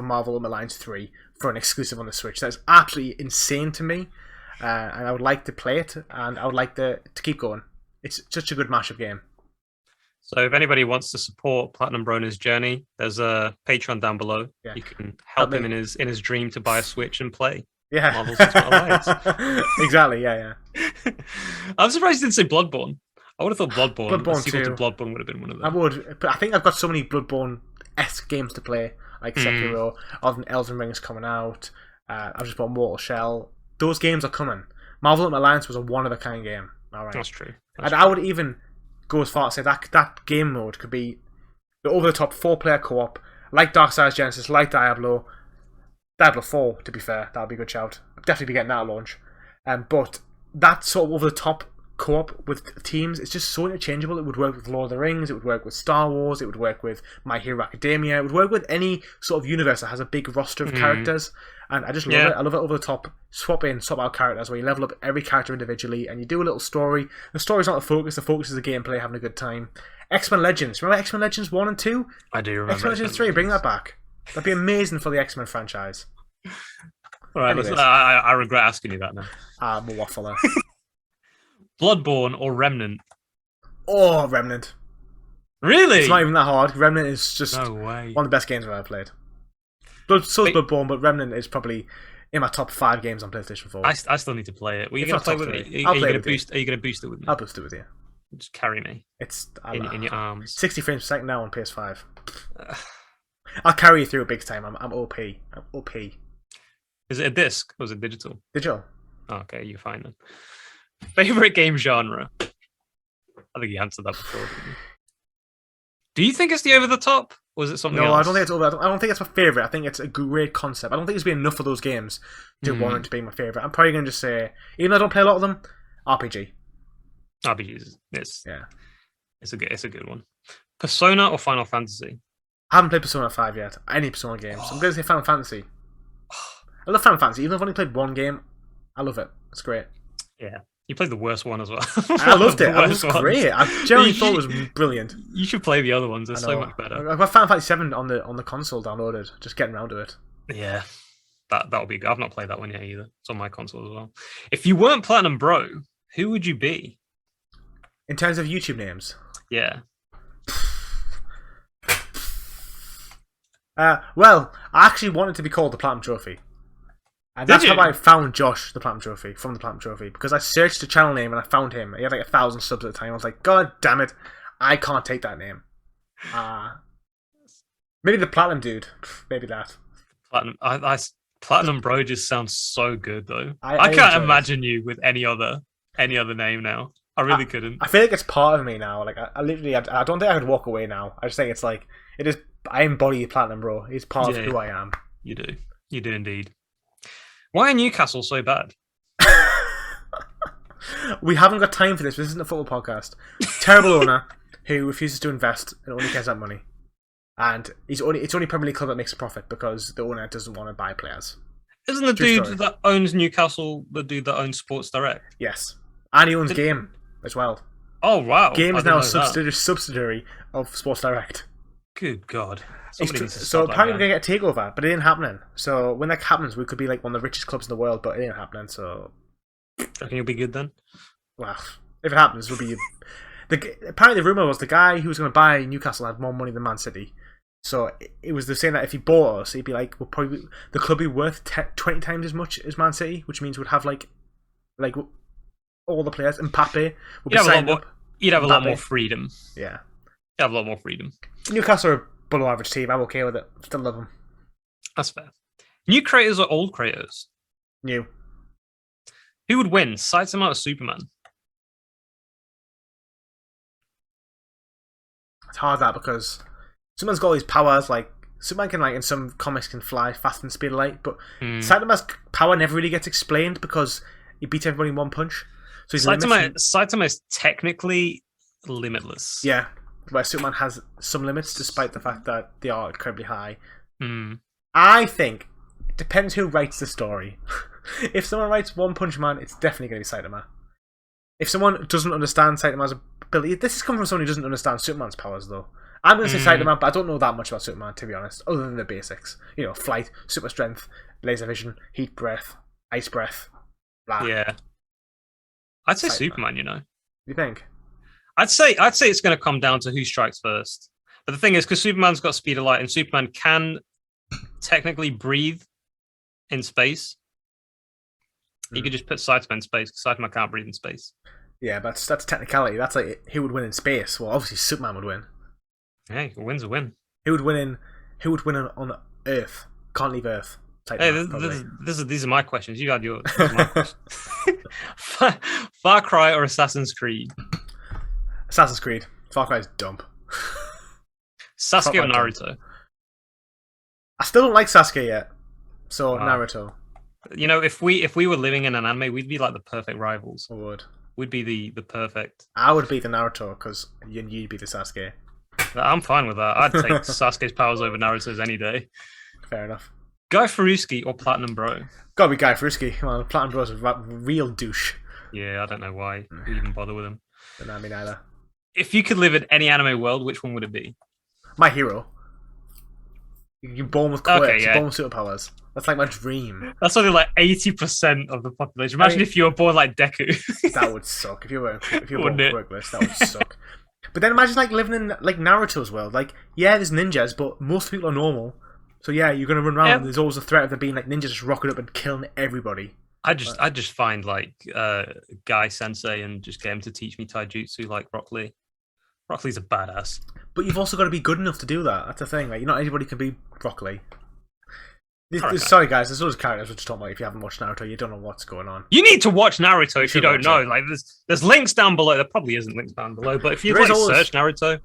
Marvel Ultimate Alliance 3 for an exclusive on the Switch. That's absolutely insane to me, and I would like to play it, and I would like to keep going. It's such a good mashup game. So if anybody wants to support PlatinumBro in his journey, there's a Patreon down below. Yeah. You can help him in his dream to buy a Switch and play. Yeah, Marvel's Ultimate Alliance. Exactly. Yeah. I'm surprised you didn't say Bloodborne. I would have thought Bloodborne too. Sequel to Bloodborne would have been one of them. I would, but I think I've got so many Bloodborne-esque games to play, like Sekiro, Elden Ring is coming out. I've just bought Mortal Shell. Those games are coming. Marvel Ultimate Alliance was a one-of-a-kind game. All right. That's true. I would even go as far as say that game mode could be the over-the-top 4-player co-op, like Darksiders Genesis, like Diablo 4, to be fair. That would be a good shout. I'd definitely be getting that at launch. But that sort of over-the-top co-op with teams, it's just so interchangeable. It would work with Lord of the Rings, it would work with Star Wars, it would work with My Hero Academia, it would work with any sort of universe that has a big roster of characters, and I just love it. I love it over the top, swap in, swap out characters, where you level up every character individually, and you do a little story. The story's not the focus is the gameplay, having a good time. X-Men Legends, remember X-Men Legends 1 and 2? I do remember. X-Men Legends 3, bring that back. That'd be amazing for the X-Men franchise. Alright, I regret asking you that now. I'm a waffler. Bloodborne or Remnant? Oh, Remnant. Really? It's not even that hard. Remnant is just one of the best games I've ever played. So is Bloodborne, but Remnant is probably in my top 5 games on PlayStation 4. I still need to play it. Are you going to play with me? Are you going to boost it with me? I'll boost it with you. Just carry me. It's in your arms. 60 frames per second now on PS5. I'll carry you through it big time. I'm OP. I'm OP. Is it a disc or is it digital? Digital. Oh, okay, you're fine then. Favorite game genre? I think you answered that before, didn't you? Do you think it's the over the top? Or is it something else? No, I don't think it's over. I don't think it's my favorite. I think it's a great concept. I don't think there's been enough of those games to warrant it to be my favorite. I'm probably going to just say, even though I don't play a lot of them, RPG. RPGs. It's a good one. Persona or Final Fantasy? I haven't played Persona 5 yet. Any Persona game. So I'm going to say Final Fantasy. I love Final Fantasy. Even though I've only played one game, I love it. It's great. Yeah. You played the worst one as well. I loved it. It was great. I generally thought it was brilliant. You should play the other ones. They're so much better. I've got Final Fantasy 7 on the console downloaded. Just getting around to it. Yeah. That'll be good. I've not played that one yet either. It's on my console as well. If you weren't PlatinumBro, who would you be? In terms of YouTube names? Yeah. Well, I actually wanted to be called the Platinum Trophy. And that's how I found Josh, the Platinum Trophy, from the Platinum Trophy. Because I searched the channel name and I found him. He had like 1,000 subs at the time. I was like, God damn it, I can't take that name. Maybe the Platinum Dude. Maybe that. PlatinumBro just sounds so good though. I can't imagine you with any other name now. I really couldn't. I feel like it's part of me now. Like I literally, I don't think I could walk away now. I just think it's like it is. I embody PlatinumBro. It's part of who I am. You do indeed. Why are Newcastle so bad? We haven't got time for this. This isn't a football podcast. Terrible owner who refuses to invest and only cares about money. And it's only Premier League club that makes a profit because the owner doesn't want to buy players. Isn't the dude that owns Newcastle the dude that owns Sports Direct? Yes. And he owns Game as well. Oh, wow. Game is now a subsidiary of Sports Direct. Good God. So apparently we're going to get a takeover, but it ain't happening. So when that happens, we could be like one of the richest clubs in the world, but it ain't happening, so... Do you reckon you'll be good then? Well, if it happens, we'll be... Apparently the rumour was the guy who was going to buy Newcastle had more money than Man City. So it was the saying that if he bought us, he'd be like, the club be worth 20 times as much as Man City, which means we'd have like all the players. Mbappe would be signed up. You'd have a lot more freedom. Yeah. You'd have a lot more freedom. Newcastle are a below average team. I'm okay with it. Still love them. That's fair. New creators or old creators? New. Who would win, Saitama or Superman? It's hard that because Superman's got all these powers. Like Superman can, like in some comics, can fly faster than the speed of light, but Saitama's power never really gets explained because he beats everybody in one punch. So Saitama is technically limitless. Yeah, where Superman has some limits, despite the fact that they are incredibly high. I think it depends who writes the story. If someone writes One Punch Man, it's definitely going to be Saitama. If someone doesn't understand Saitama's ability, this is coming from someone who doesn't understand Superman's powers, though. I'm going to say Saitama, but I don't know that much about Superman, to be honest, other than the basics. You know, flight, super strength, laser vision, heat breath, ice breath, blah. Yeah. I'd say Superman, you know. You think? I'd say it's going to come down to who strikes first. But the thing is, because Superman's got speed of light, and Superman can technically breathe in space, you could just put Saitama in space, because Saitama can't breathe in space. Yeah, but that's technicality. That's like, who would win in space? Well, obviously Superman would win. Hey, a win's a win. Who would win on Earth? Can't leave Earth. These are my questions. You got yours. Far Cry or Assassin's Creed? Assassin's Creed. Far Cry is dump. Sasuke or Naruto? I still don't like Sasuke yet. So Naruto. You know, if we were living in an anime, we'd be like the perfect rivals. I would. We'd be the perfect. I would be the Naruto because you'd be the Sasuke. I'm fine with that. I'd take Sasuke's powers over Naruto's any day. Fair enough. GuyFarruski or PlatinumBro? Gotta be GuyFarruski. Well, PlatinumBro's a real douche. Yeah, I don't know why we even bother with him. No, me neither. If you could live in any anime world, which one would it be? My hero. You're born with quirks, you're born with superpowers. That's like my dream. That's only like 80% of the population. Imagine if you were born like Deku. That would suck. If you were born quirkless, that would suck. But then imagine like living in like Naruto's world. Like, yeah, there's ninjas, but most people are normal. So yeah, you're gonna run around and there's always a threat of there being like ninjas just rocking up and killing everybody. I just find like Guy Sensei and just get him to teach me taijutsu like Rock Lee. Rock Lee's a badass. But you've also got to be good enough to do that. That's the thing. Like, not anybody can be Rock Lee. Sorry guys, there's loads of characters we're just talking about. If you haven't watched Naruto, you don't know what's going on. You need to watch Naruto if you don't know. It. Like, there's links down below. There probably isn't links down below, but if you search Naruto,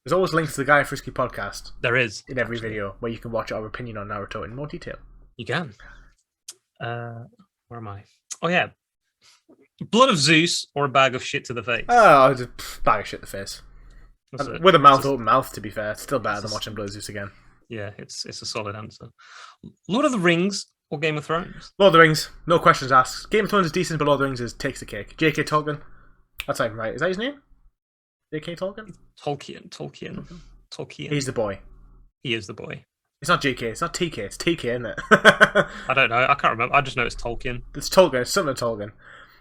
there's always links to the GuyFarrsuki podcast. There is in every video where you can watch our opinion on Naruto in more detail. You can. Where am I? Oh yeah, blood of Zeus or a bag of shit to the face. Oh, just bag of shit to the face. With a open mouth, to be fair. It's still better than watching Blood of Zeus again. Yeah, it's a solid answer. Lord of the Rings or Game of Thrones? Lord of the Rings, no questions asked. Game of Thrones is decent, but Lord of the Rings takes the cake. J.K. Tolkien, that's not even right. Is that his name? J.K. Tolkien? Tolkien. He's the boy. He is the boy. It's not J.K. It's not T.K. It's T.K., isn't it? I don't know. I can't remember. I just know it's Tolkien. It's Tolkien. It's something Tolkien.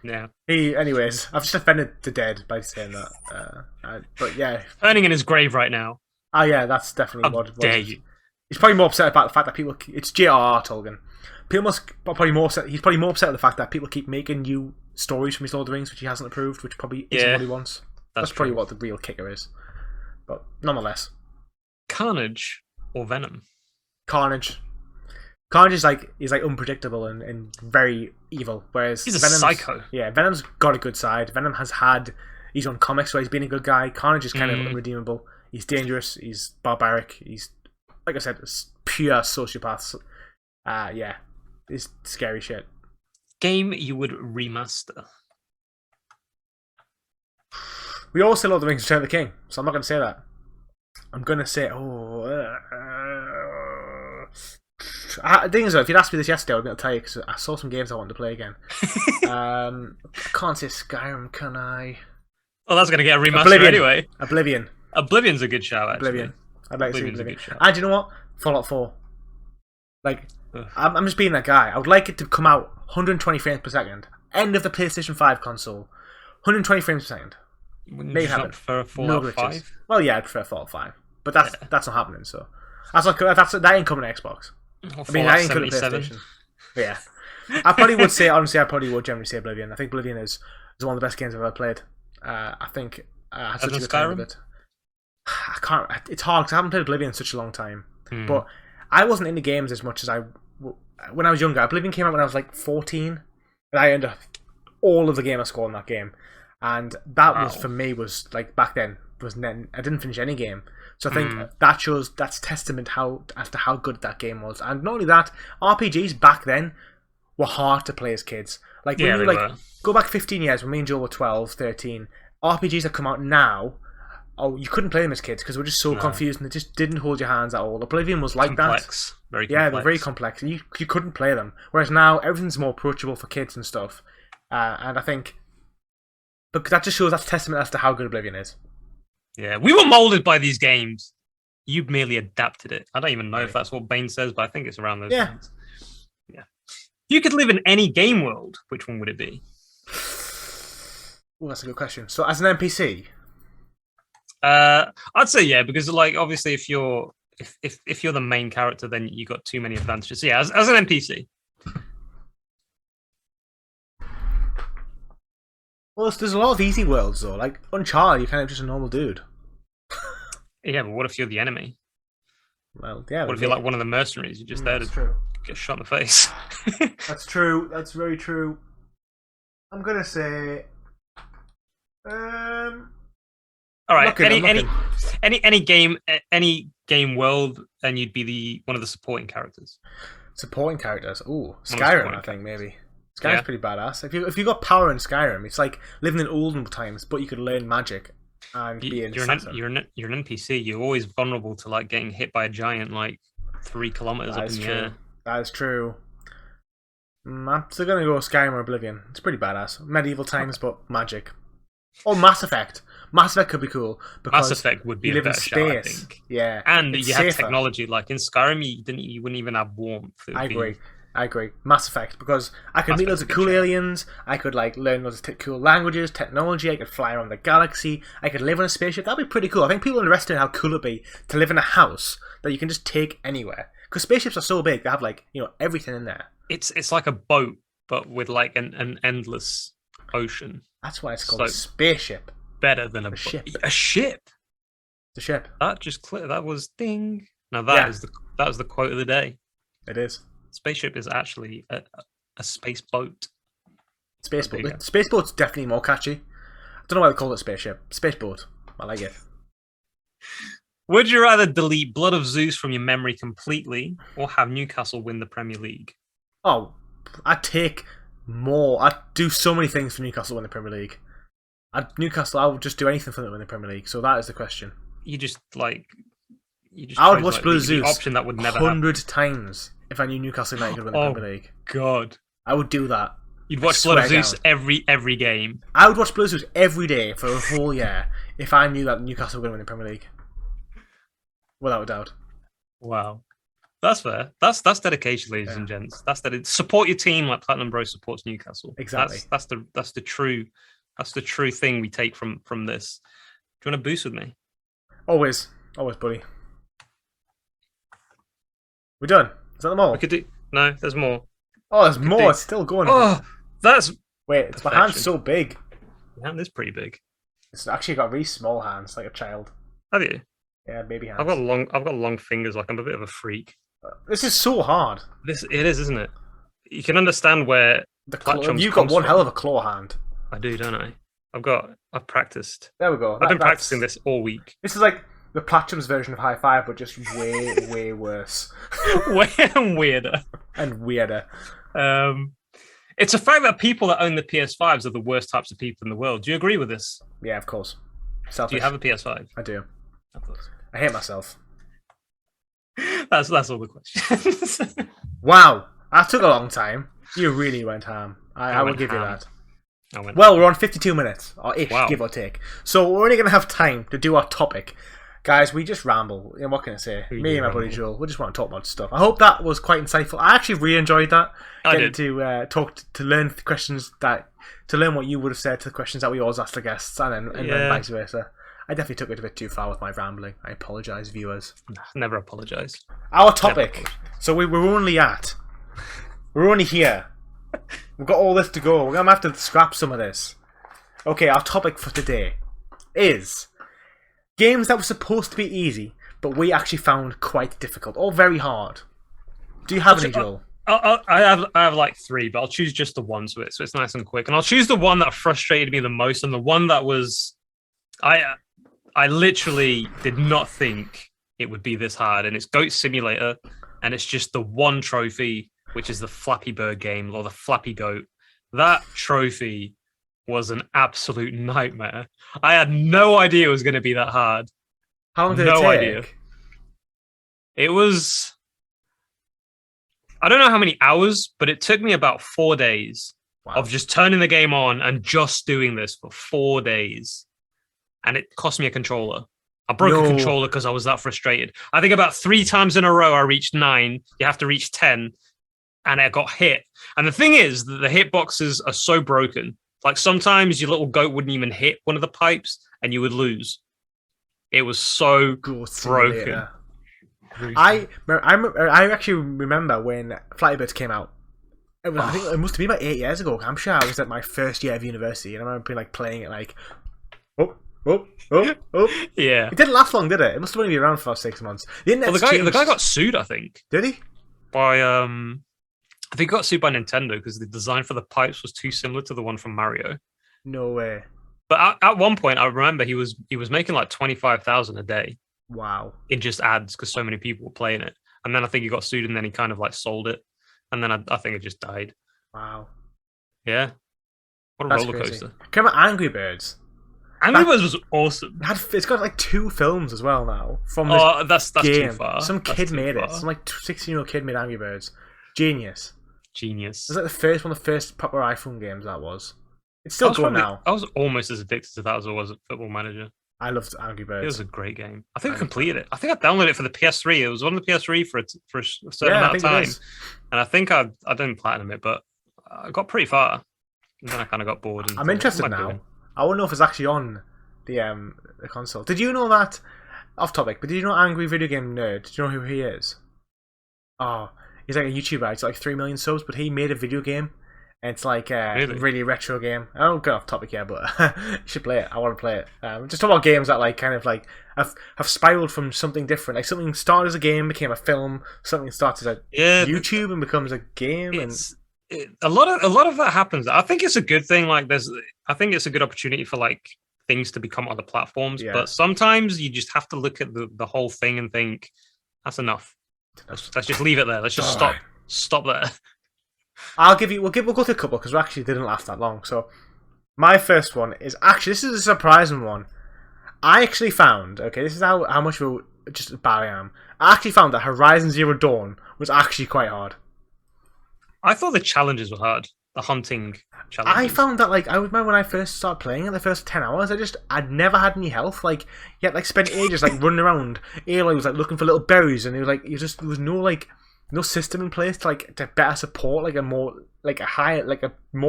Yeah. Anyways, I've just offended the dead by saying that. But yeah, turning in his grave right now. Oh yeah, that's definitely what dare you. He's probably more upset about the fact that people. It's J.R.R. Tolkien. He's probably more upset at the fact that people keep making new stories from his Lord of the Rings, which he hasn't approved, which probably isn't what he wants. That's probably what the real kicker is. But nonetheless, Carnage or Venom? Carnage. Carnage is like unpredictable and very evil, whereas he's a psycho. Yeah, Venom's got a good side. Venom has had his own comics where he's been a good guy. Carnage is kind of unredeemable. He's dangerous. He's barbaric. He's, like I said, pure sociopath. Yeah, it's scary shit. Game you would remaster? We all say Lord of the Rings: Return of the King, so I'm not going to say that. I'm going to say, the thing is, though, if you'd asked me this yesterday, I would be able to tell you because I saw some games I wanted to play again. I can't say Skyrim, can I? Well, that's going to get a remaster anyway. Oblivion. Oblivion's a good shout, actually. Oblivion. I'd like to see Oblivion. And do you know what? Fallout 4. Like, I'm just being that guy. I would like it to come out 120 frames per second. End of the PlayStation 5 console. 120 frames per second. Maybe happen. For Fallout 5? Well, yeah, I'd prefer Fallout 5. But that's not happening, so. That ain't coming to Xbox. I mean, that ain't coming to PlayStation. But yeah. I probably would generally say Oblivion. I think Oblivion is one of the best games I've ever played. I think I had such a good time with it. I can't. It's hard because I haven't played Oblivion in such a long time. But I wasn't into games as much as when I was younger. Oblivion came out when I was like 14, and I ended up all of the gamer score in that game, and that was for me was like back then I didn't finish any game. So I think that's testament as to how good that game was. And not only that, RPGs back then were hard to play as kids. Like when you go back 15 years when me and Joe were 12, 13, RPGs that come out now, you couldn't play them as kids because they were just so confused and they just didn't hold your hands at all. Oblivion was like complex. That. Very complex. Yeah, they're very complex. You couldn't play them. Whereas now everything's more approachable for kids and stuff. And I think, but that just shows that's testament as to how good Oblivion is. Yeah, we were molded by these games. You merely adapted it. I don't even know if that's what Bane says, but I think it's around those lines. Yeah. If you could live in any game world, which one would it be? Oh, that's a good question. So, as an NPC, I'd say because like obviously if you're the main character, then you got too many advantages. So, yeah, as an NPC. Well, there's a lot of easy worlds though. Like Uncharted, you're kind of just a normal dude. Yeah, but what if you're the enemy? Well, yeah. What if you're like one of the mercenaries? You're just there to get shot in the face. That's true. That's very true. I'm gonna say. All right. Any game world, and you'd be one of the supporting characters. Supporting characters. Ooh, Skyrim. I think maybe. Skyrim's pretty badass. If you got power in Skyrim, it's like living in olden times, but you could learn magic and be an assassin. You're an NPC. You're always vulnerable to like getting hit by a giant like 3 kilometers up in the air. That is true. I'm still gonna go Skyrim or Oblivion. It's pretty badass. Medieval times, but magic. Or Mass Effect. Mass Effect could be cool because Mass Effect would be you a live in better space. Show, I think. Yeah, and you have technology. Like in Skyrim, you wouldn't even have warmth. I agree. Mass Effect, because I could meet loads of cool aliens, I could like learn loads of cool languages, technology, I could fly around the galaxy, I could live on a spaceship. That'd be pretty cool. I think people underestimate how cool it'd be to live in a house that you can just take anywhere. Because spaceships are so big, they have like, everything in there. It's like a boat, but with like an endless ocean. That's why it's called a spaceship. Better than a ship. A ship. It's a ship. That just that was ding. Now that was the quote of the day. It is. Spaceship is actually a space boat. Spaceboat. Spaceboat's definitely more catchy. I don't know why they call it spaceship. Spaceboat. I like it. Would you rather delete Blood of Zeus from your memory completely or have Newcastle win the Premier League? Oh, I'd take more. I'd do so many things for Newcastle to win the Premier League. Newcastle, I would just do anything for them to win the Premier League. So that is the question. I would watch Blood of Zeus option that would never 100 times if I knew Newcastle United could win the Premier League. God. I would do that. You'd watch Blood of Zeus every game. I would watch Blood of Zeus every day for a whole year if I knew that Newcastle were going to win the Premier League. Without a doubt. Wow. That's fair. That's dedication, ladies and gents. That's support your team like PlatinumBro supports Newcastle. Exactly. That's the true thing we take from this. Do you want to boost with me? Always, buddy. We're done. Is that them all? We could do. No, there's more. Oh, there's more. It's still going. Oh, that's. Wait, my hand's so big. Your hand is pretty big. It's actually got really small hands, like a child. Have you? Yeah, baby hands. I've got long fingers. Like I'm a bit of a freak. This is so hard. It is, isn't it? You can understand where you've got one hell of a claw hand. I do, don't I? I've practiced. There we go. I've been practicing this all week. This is like the Platinum's version of High Five, but just way worse. Way weirder. And weirder. It's a fact that people that own the PS5s are the worst types of people in the world. Do you agree with this? Yeah, of course. Selfish. Do you have a PS5? I do. Of course. I hate myself. That's all the questions. Wow, that took a long time. You really went ham. I will give you that. Well, we're on 52 minutes, or ish, give or take. So we're only going to have time to do our topic. Guys, we just ramble. And what can I say? Me and my buddy Joel, we just want to talk about stuff. I hope that was quite insightful. I actually really enjoyed that. Getting to talk, to learn the questions to learn what you would have said to the questions that we always ask the guests, and then vice versa. I definitely took it a bit too far with my rambling. I apologise, viewers. Never apologise. Our topic. So we're only here. We've got all this to go. We're going to have to scrap some of this. Okay, our topic for today is games that were supposed to be easy, but we actually found quite difficult or very hard. Do you have any, Joel? I have like three, but I'll choose just the one so it's nice and quick. And I'll choose the one that frustrated me the most, and the one that was... I literally did not think it would be this hard, and it's Goat Simulator, and it's just the one trophy, which is the Flappy Bird game, or the Flappy Goat. That trophy was an absolute nightmare. I had no idea it was going to be that hard. How long did it take? Idea. It was... I don't know how many hours, but it took me about 4 days of just turning the game on and just doing this for 4 days. And it cost me a controller. I broke a controller because I was that frustrated. I think about 3 times in a row I reached 9. You have to reach 10. And I got hit. And the thing is that the hitboxes are so broken. Like sometimes your little goat wouldn't even hit one of the pipes and you would lose. It was so broken. I actually remember when Flappy Birds came out. I think it must have been about 8 years ago. I'm sure I was at my first year of university and I remember being like playing it like Yeah. It didn't last long, did it? It must have only been around for 6 months. The guy got sued, I think. Did he? By I think he got sued by Nintendo because the design for the pipes was too similar to the one from Mario. No way. But at one point, I remember he was making like 25,000 a day. Wow. In just ads because so many people were playing it, and then I think he got sued, and then he kind of like sold it, and then I think it just died. Wow. Yeah. What a roller coaster. Can you remember Angry Birds? Angry Birds was awesome. It's got like 2 films as well now from this that's game. Too far. Some kid made it. Some like 16-year-old kid made Angry Birds. Genius. Genius. It was like the first proper iPhone games that was. It's still going now. I was almost as addicted to that as I was at Football Manager. I loved Angry Birds. It was a great game. I think I completed it. I think I downloaded it for the PS3. It was on the PS3 for a certain amount of time. And I think I didn't platinum it, but I got pretty far. And then I kind of got bored. I'm interested now. I want to know if it's actually on the console. Did you know that? Off topic, but did you know Angry Video Game Nerd? Do you know who he is? Oh, he's like a YouTuber. He's like 3 million subs, but he made a video game, And it's like a Really? really retro game. I don't get off topic here, but you should play it. I want to play it. Just talk about games that like kind of like have spiraled from something different. Like something started as a game, became a film. Something starts as a YouTube and becomes a game. A lot of that happens. I think it's a good thing. Like I think it's a good opportunity for like things to become other platforms. Yeah. But sometimes you just have to look at the whole thing and think that's enough. Let's just leave it there. Let's just stop there. We'll go to a couple because we actually didn't last that long. So my first one is actually, this is a surprising one. I actually found, okay, this is how much of a just bad I am. I actually found that Horizon Zero Dawn was actually quite hard. I thought the challenges were hard. The hunting challenges. I found that, like, I remember when I first started playing it, the first 10 hours, I'd never had any health. Like, you had, like, spent ages, like, running around. Aloy was, like, looking for little berries, and it was, like, there was no, like, no system in place to, like, to better support, like, a more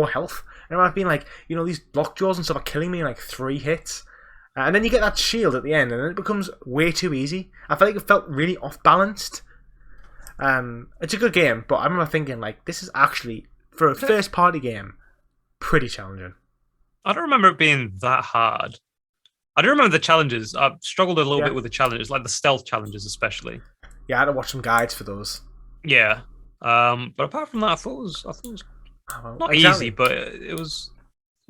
health. And I've been, like, you know, these lockjaws and stuff are killing me in, like, 3 hits. And then you get that shield at the end, and then it becomes way too easy. I felt like it felt really off-balanced. It's a good game, but I remember thinking, like, this is actually, for a first-party game, pretty challenging. I don't remember it being that hard. I do remember the challenges. I've struggled a little bit with the challenges, like the stealth challenges especially. Yeah, I had to watch some guides for those. Yeah. But apart from that, I thought it was not easy, but it was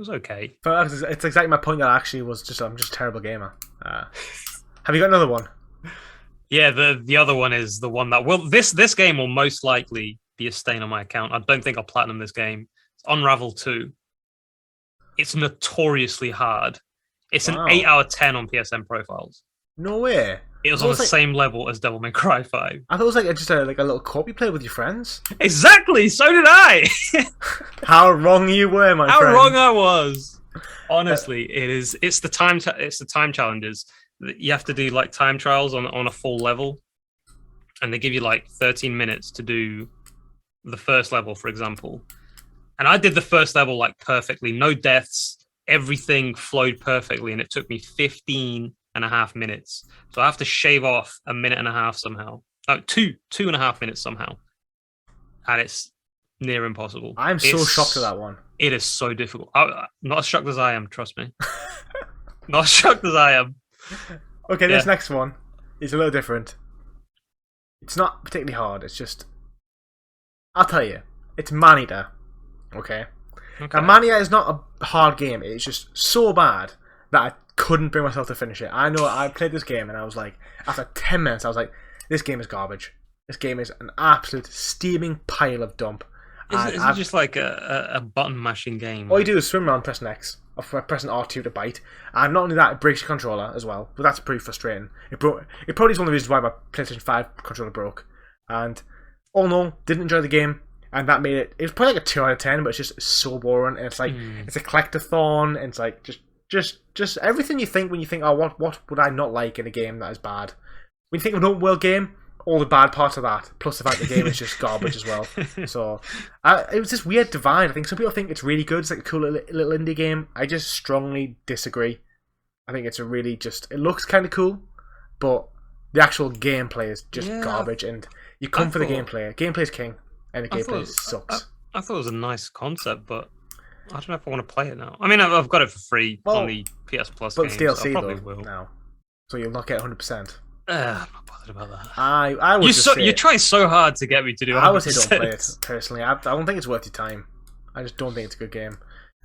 okay. But it's exactly my point that I actually was just I'm just a terrible gamer. Have you got another one? Yeah, the other one is the one that this game will most likely be a stain on my account. I don't think I'll platinum this game. It's Unravel 2. It's notoriously hard. It's an 8 out of 10 on PSN profiles. No way. It was on the same level as Devil May Cry 5. I thought it was like just a little co-op you played with your friends. Exactly. So did I. How wrong you were, my friend. How wrong I was. Honestly, it's the time challenges. You have to do like time trials on a full level, and they give you like 13 minutes to do the first level, for example. And I did the first level like perfectly, no deaths, everything flowed perfectly, and it took me 15.5 minutes. So I have to shave off 1.5 minutes somehow. No, 2.5 minutes somehow. And it's near impossible. I'm so shocked at that one. It is so difficult. Not as shocked as I am, trust me. Not as shocked as I am. Okay, this next one is a little different. It's not particularly hard, it's just... I'll tell you. It's Manita. Okay? Now, Manita is not a hard game. It's just so bad that I couldn't bring myself to finish it. I know I played this game and I was like, after 10 minutes, I was like, this game is garbage. This game is an absolute steaming pile of dump. Is it just like a button mashing game? All you do is swim around pressing X, or pressing R2 to bite. And not only that, it breaks your controller as well. But that's pretty frustrating. It probably is one of the reasons why my PlayStation 5 controller broke. And all in all, didn't enjoy the game. And that made it was probably like a 2 out of 10, but it's just so boring. And it's like, it's a collectathon, and it's like, just everything you think when you think, oh, what would I not like in a game that is bad? When you think of an open world game, all the bad parts of that, plus the fact the game is just garbage as well. So it was this weird divide. I think some people think it's really good. It's like a cool little indie game. I just strongly disagree. I think it's a really it looks kind of cool, but the actual gameplay is just garbage. And you come for the gameplay. Gameplay is king, and the gameplay sucks. I thought it was a nice concept, but I don't know if I want to play it now. I mean, I've got it for free on the PS Plus games. But it's DLC I probably though, will. now. So you'll not get 100%. I'm not bothered about that. I would you're trying so hard to get me to do 100%. I would say don't play it, personally. I don't think it's worth your time. I just don't think it's a good game.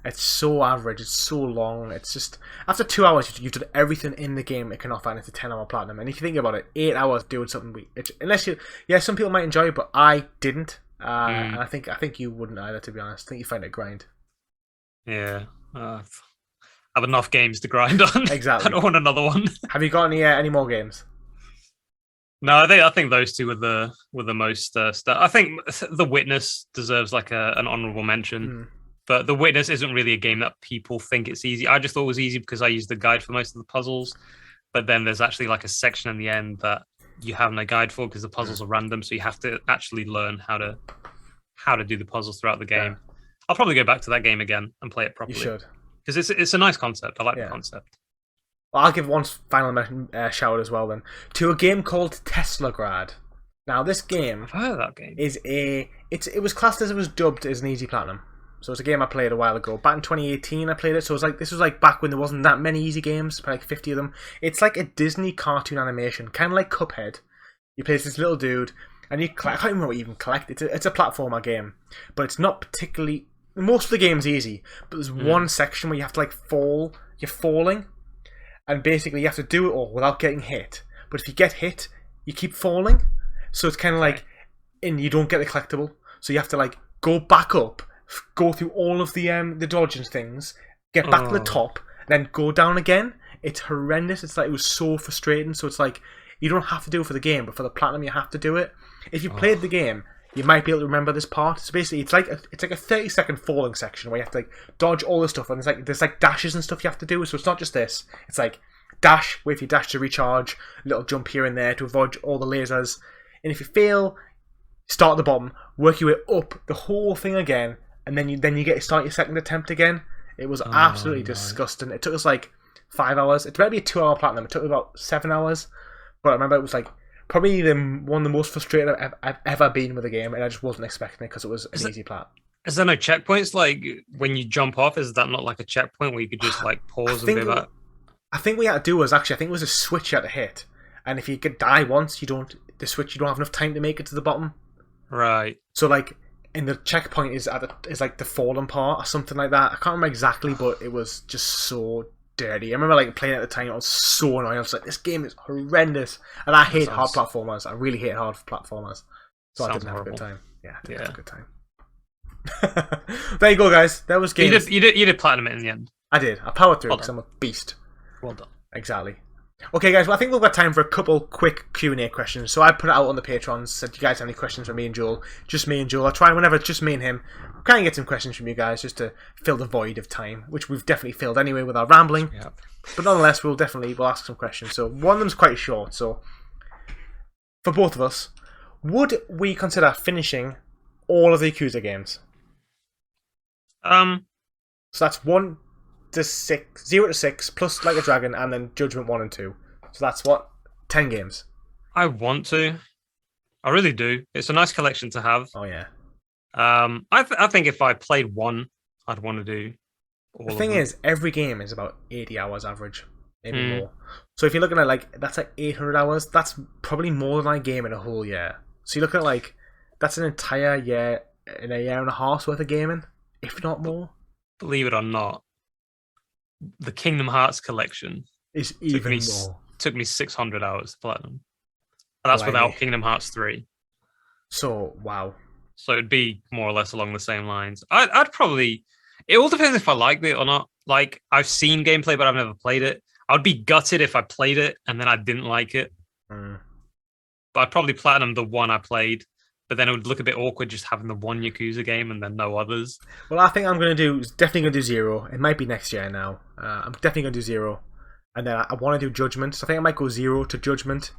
It's so average, it's so long, it's just... After 2 hours, you've done everything in the game it can offer, and it's a 10-hour platinum. And if you think about it, 8 hours doing something... unless you... Yeah, some people might enjoy it, but I didn't. And I think you wouldn't either, to be honest. I think you find it grind. Yeah. I have enough games to grind on. Exactly. I don't want another one. Have you got any more games? No, I think those two were the most stuff. I think The Witness deserves like an honorable mention, but The Witness isn't really a game that people think it's easy. I just thought it was easy because I used the guide for most of the puzzles, but then there's actually like a section in the end that you have no guide for because the puzzles are random, so you have to actually learn how to do the puzzles throughout the game. Yeah. I'll probably go back to that game again and play it properly. You should, because it's a nice concept. I like the concept. Well, I'll give one final shout as well then to a game called Teslagrad. Now this game I've heard of that game. It was classed as it was dubbed as an easy platinum. So it's a game I played a while ago. Back in 2018 I played it. So this was like back when there wasn't that many easy games, probably like 50 of them. It's like a Disney cartoon animation, kind of like Cuphead. You play as this little dude, and I can't remember what you even collect. It's a platformer game, but it's not particularly. Most of the game's easy, but there's one section where you have to like fall. You're falling, and basically you have to do it all without getting hit. But if you get hit, you keep falling. So it's kind of like, and you don't get the collectible. So you have to like go back up, go through all of the dodging things, get back to the top, then go down again. It's horrendous. It's like, it was so frustrating. So it's like, you don't have to do it for the game, but for the platinum you have to do it. If you played the game, you might be able to remember this part. So basically, it's like a 30-second falling section where you have to like dodge all this stuff, and there's like dashes and stuff you have to do. So it's not just this. It's like dash, wait for your dash to recharge, a little jump here and there to avoid all the lasers. And if you fail, start at the bottom, work your way up the whole thing again, and then you get to start your second attempt again. It was absolutely disgusting. It took us like 5 hours. It might be a 2-hour platinum. It took about 7 hours. But I remember it was like probably one of the most frustrated I've ever been with a game, and I just wasn't expecting it because it was an easy plat. Is there no checkpoints? Like when you jump off, is that not like a checkpoint where you could just like pause and be like? I think what you had to do was actually, I think it was a switch you had to hit, and if you could die once, you don't have enough time to make it to the bottom. Right. So like, and the checkpoint is like the fallen part or something like that. I can't remember exactly, but it was just so dirty. I remember like playing it at the time. I was so annoying. I was like, this game is horrendous, and I hate hard platformers. I really hate hard platformers. So I didn't have a good time. Yeah, I didn't have a good time. There you go, guys. That was games. You did platinum it in the end. I did. I powered through because I'm a beast. Well done. Exactly. Okay, guys. Well, I think we've got time for a couple quick Q&A questions. So I put it out on the Patrons. Said, you guys have any questions for me and Joel? Just me and Joel. I try whenever it's just me and him. Try and get some questions from you guys just to fill the void of time, which we've definitely filled anyway with our rambling. Yep. But nonetheless, we'll ask some questions. So one of them's quite short. So for both of us, would we consider finishing all of the Yakuza games? So that's 1 to 6, 0 to 6, plus Like a Dragon, and then Judgment 1 and 2. So that's what? 10 games. I want to. I really do. It's a nice collection to have. Oh, yeah. I think if I played one, I'd want to do all The thing is, every game is about 80 hours average, maybe more. So if you're looking at like, that's like 800 hours, that's probably more than I game in a whole year. So you're looking at like, that's an entire year, in a year and a half's worth of gaming, if not more. Believe it or not, the Kingdom Hearts collection is even more. Took me 600 hours to platinum. And that's without Kingdom Hearts 3. So, wow. So it'd be more or less along the same lines. I'd probably... It all depends if I liked it or not. Like, I've seen gameplay, but I've never played it. I would be gutted if I played it and then I didn't like it. But I'd probably platinum the one I played. But then it would look a bit awkward just having the one Yakuza game and then no others. Well, I think I'm definitely going to do 0. It might be next year now. I'm definitely going to do 0. And then I want to do Judgment. So I think I might go 0 to Judgment.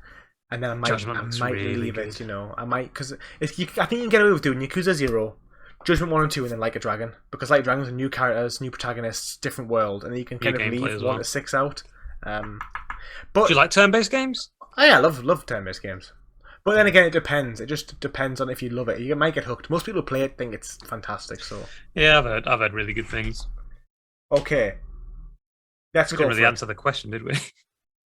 And then I might really leave it, you know. I might, because I think you can get away with doing Yakuza 0, Judgment 1 and 2, and then Like a Dragon. Because Like a Dragon's new characters, new protagonists, different world. And then you can kind of leave 1 to 6 out. But do you like turn-based games? Oh, yeah, I love turn-based games. But then again, it depends. It just depends on if you love it. You might get hooked. Most people who play it think it's fantastic. So yeah, I've heard really good things. Okay, let's go. We didn't really answer the question, did we?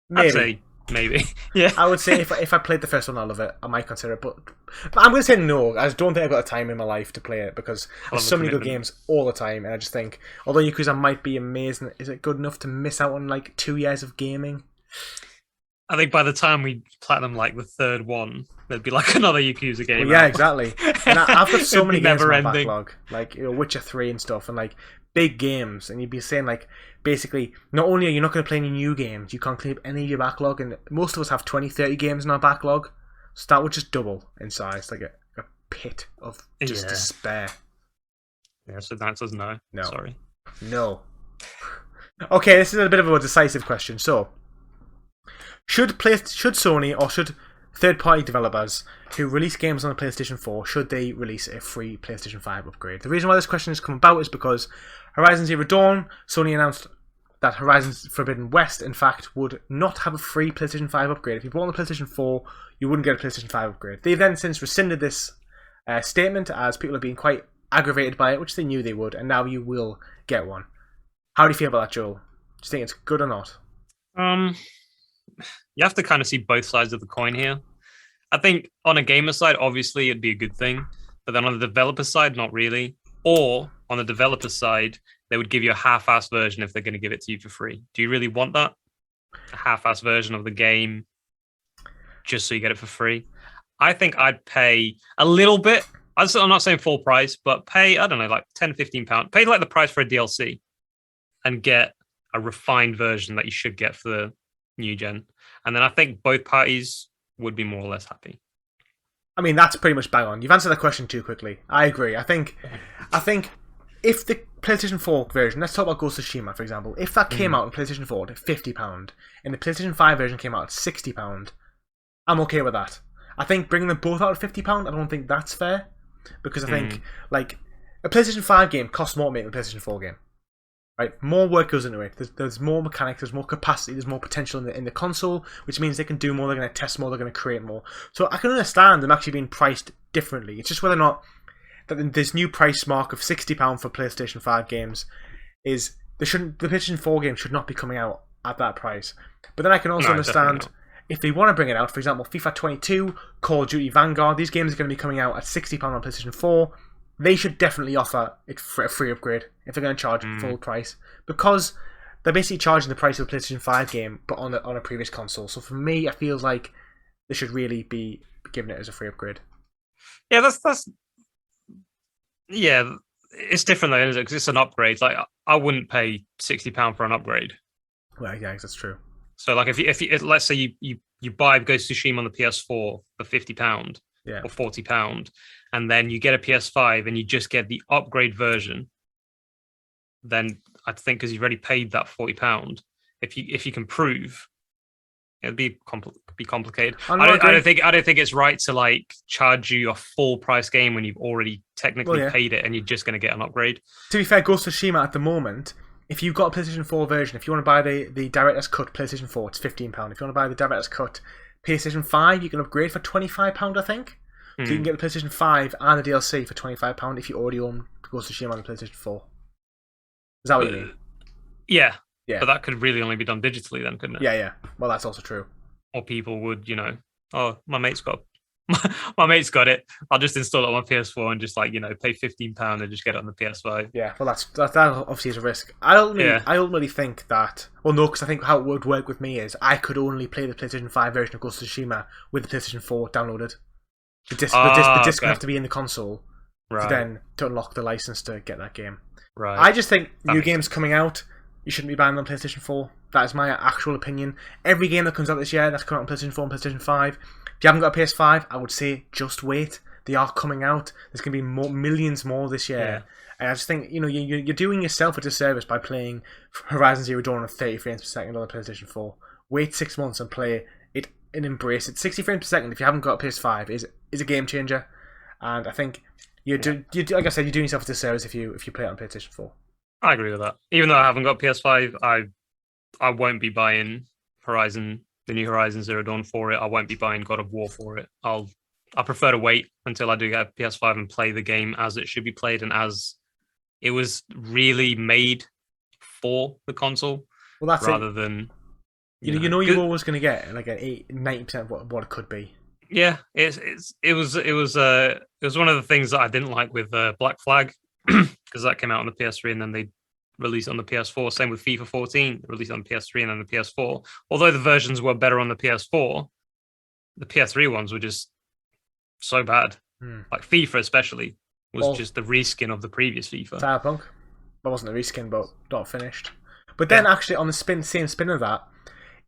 Maybe. I'd say maybe. Yeah. I would say if I played the first one, I love it. I might consider it, but I'm going to say no. I just don't think I've got the time in my life to play it because there's so many good games all the time, and I just think although Yakuza might be amazing, is it good enough to miss out on like 2 years of gaming? I think by the time we platinum like the third one, there'd be like another Yakuza game. Well, yeah, exactly. And I've got so many games in my backlog, like Witcher 3 and stuff, and like big games. And you'd be saying like, basically, not only are you not going to play any new games, you can't clear up any of your backlog, and most of us have 20, 30 games in our backlog, so that would just double in size, like a pit of just despair. Yeah, so the answer's no. No. Sorry. No. Okay, this is a bit of a decisive question. So, should Sony or should third-party developers who release games on the PlayStation 4, should they release a free PlayStation 5 upgrade? The reason why this question has come about is because Horizon Zero Dawn, Sony announced that Horizon Forbidden West, in fact, would not have a free PlayStation 5 upgrade. If you bought on the PlayStation 4, you wouldn't get a PlayStation 5 upgrade. They've then since rescinded this statement as people have been quite aggravated by it, which they knew they would, and now you will get one. How do you feel about that, Joel? Do you think it's good or not? You have to kind of see both sides of the coin here. I think on a gamer side, obviously it'd be a good thing, but then on the developer side, not really. Or on the developer side, they would give you a half-ass version if they're going to give it to you for free. Do you really want that? A half-ass version of the game just so you get it for free? I think I'd pay a little bit. I'm not saying full price, but pay, I don't know, like £10, £15. Pay like the price for a DLC and get a refined version that you should get for the new gen. And then I think both parties would be more or less happy. I mean, that's pretty much bang on. You've answered that question too quickly. I agree. I think if the PlayStation 4 version, let's talk about Ghost of Tsushima, for example, if that came out on PlayStation 4 at £50 and the PlayStation 5 version came out at £60, I'm okay with that. I think bringing them both out at £50, I don't think that's fair, because I think like a PlayStation 5 game costs more to make than a PlayStation 4 game. Right, more work goes into it. There's more mechanics, there's more capacity, there's more potential in the console, which means they can do more, they're going to test more, they're going to create more. So I can understand them actually being priced differently. It's just whether or not that this new price mark of £60 for PlayStation 5 games is the PlayStation 4 game should not be coming out at that price. But then I can also understand if they want to bring it out, for example, FIFA 22, Call of Duty Vanguard, these games are going to be coming out at £60 on PlayStation 4. They should definitely offer it for a free upgrade if they're going to charge full price, because they're basically charging the price of a PlayStation 5 game, but on a previous console. So for me, it feels like they should really be giving it as a free upgrade. Yeah, that's yeah, it's different though, isn't it? Because it's an upgrade. Like I wouldn't pay £60 for an upgrade. Well, yeah, that's true. So like if you let's say you buy Ghost of Tsushima on the PS4 for £50, or £40, and then you get a PS5 and you just get the upgrade version, then I think because you've already paid that £40, if you can prove, it'd be complicated. I don't think it's right to like charge you a full price game when you've already technically paid it and you're just going to get an upgrade. To be fair, Ghost of Tsushima at the moment, if you've got a PlayStation 4 version, if you want to buy the Director's Cut PlayStation 4, it's £15. If you want to buy the Director's Cut PlayStation 5, you can upgrade for £25, I think. So you can get the PlayStation 5 and the DLC for £25 if you already own Ghost of Tsushima on the PlayStation 4. Is that what you mean? Yeah. But that could really only be done digitally then, couldn't it? Yeah. Well, that's also true. Or people would, oh, my mate's got it. I'll just install it on my PS4 and just pay £15 and just get it on the PS5. Yeah, well, that obviously is a risk. I ultimately think that, well, no, because I think how it would work with me is I could only play the PlayStation 5 version of Ghost of Tsushima with the PlayStation 4 downloaded. The disc would have to be in the console to unlock the license to get that game. Right. I just think new games coming out, you shouldn't be buying them on PlayStation 4. That is my actual opinion. Every game that comes out this year that's coming out on PlayStation 4 and PlayStation 5, if you haven't got a PS5, I would say just wait. They are coming out. There's going to be millions more this year. Yeah. And I just think, you're doing yourself a disservice by playing Horizon Zero Dawn at 30 frames per second on the PlayStation 4. Wait 6 months and play it and embrace it. 60 frames per second, if you haven't got a PS5, is a game changer. And I think, like I said, you're doing yourself a disservice if you play it on PlayStation 4. I agree with that. Even though I haven't got PS5, I won't be buying the new Horizon Zero Dawn for it. I won't be buying God of War for it. I prefer to wait until I do get a PS5 and play the game as it should be played and as it was really made for the console. Well, that's rather than you're always going to get like an 90% of what it could be. Yeah, it was one of the things that I didn't like with Black Flag because that came out on the PS3 and then they released it on the PS4. Same with FIFA 14, released on the PS3 and then the PS4. Although the versions were better on the PS4, the PS3 ones were just so bad. Like FIFA especially was just the reskin of the previous FIFA. Cyberpunk, that wasn't a reskin, but not finished. But then actually on the same spin of that,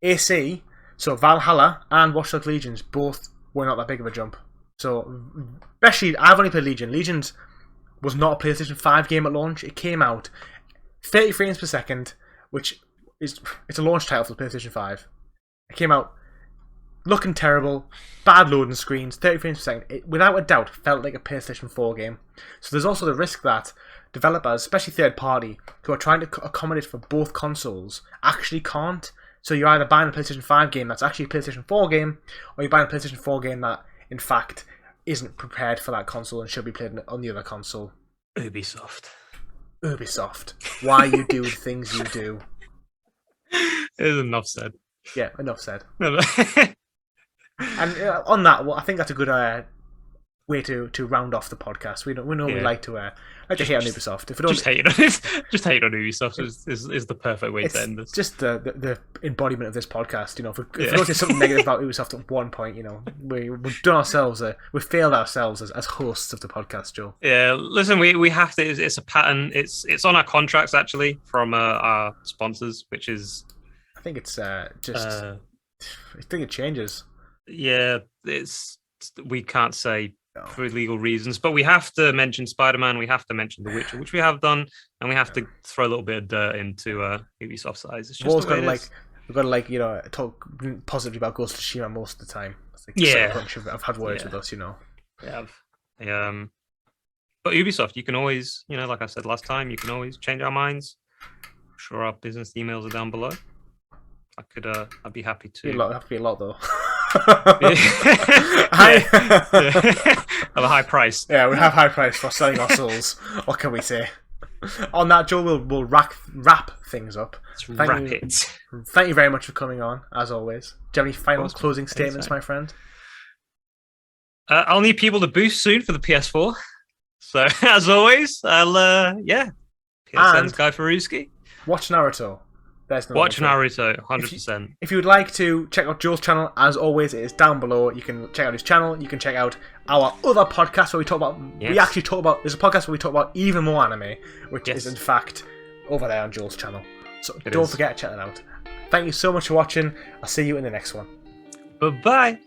AC, so Valhalla and Watch Dogs Legions both were not that big of a jump. So especially, I've only played Legion. Legions was not a PlayStation 5 game at launch. It came out 30 frames per second, which it's a launch title for the PlayStation 5. It came out looking terrible, bad loading screens, 30 frames per second. It, without a doubt, felt like a PlayStation 4 game. So there's also the risk that developers, especially third party, who are trying to accommodate for both consoles, actually can't. So you're either buying a PlayStation 5 game that's actually a PlayStation 4 game, or you're buying a PlayStation 4 game that, in fact, isn't prepared for that console and should be played on the other console. Ubisoft. Ubisoft. Why you do the things you do. There's enough said. Yeah, enough said. No. And on that, well, I think that's a good way to round off the podcast. We normally like to hate on Ubisoft. If we don't, just hate on Ubisoft is the perfect way to end this. Just the embodiment of this podcast. You know, if we don't say something negative about Ubisoft at one point, you know, we've done ourselves. We've failed ourselves as hosts of the podcast, Joe. Yeah, listen, we have to. It's a pattern. It's on our contracts actually from our sponsors, which is. I think it's just. I think it changes. Yeah, we can't say. For legal reasons, but we have to mention Spider-Man, we have to mention The Witcher, which we have done, and we have to throw a little bit of dirt into Ubisoft's eyes. It's just we've got to you know, talk positively about Ghost of Tsushima most of the time. I've had words with us, you know. Yeah. But Ubisoft, you can always, you know, like I said last time, you can always change our minds. I'm sure our business emails are down below. I'd be happy to. It'd have to be a lot though. Have a high price. Yeah, we have high price for selling our souls. What can we say? On that, Joe, we'll wrap things up. Thank you very much for coming on, as always. Do you have any final closing statements, my friend? I'll need people to boost soon for the PS4. So, as always, PSN's GuyFarrsuki. Watch Naruto. Watch Naruto, 100%. If you would like to check out Joe's channel, as always, it is down below. You can check out his channel. You can check out our other podcast where we talk about. Yes. We actually talk about. There's a podcast where we talk about even more anime, which is in fact over there on Joe's channel. So don't forget to check it out. Thank you so much for watching. I'll see you in the next one. Bye bye.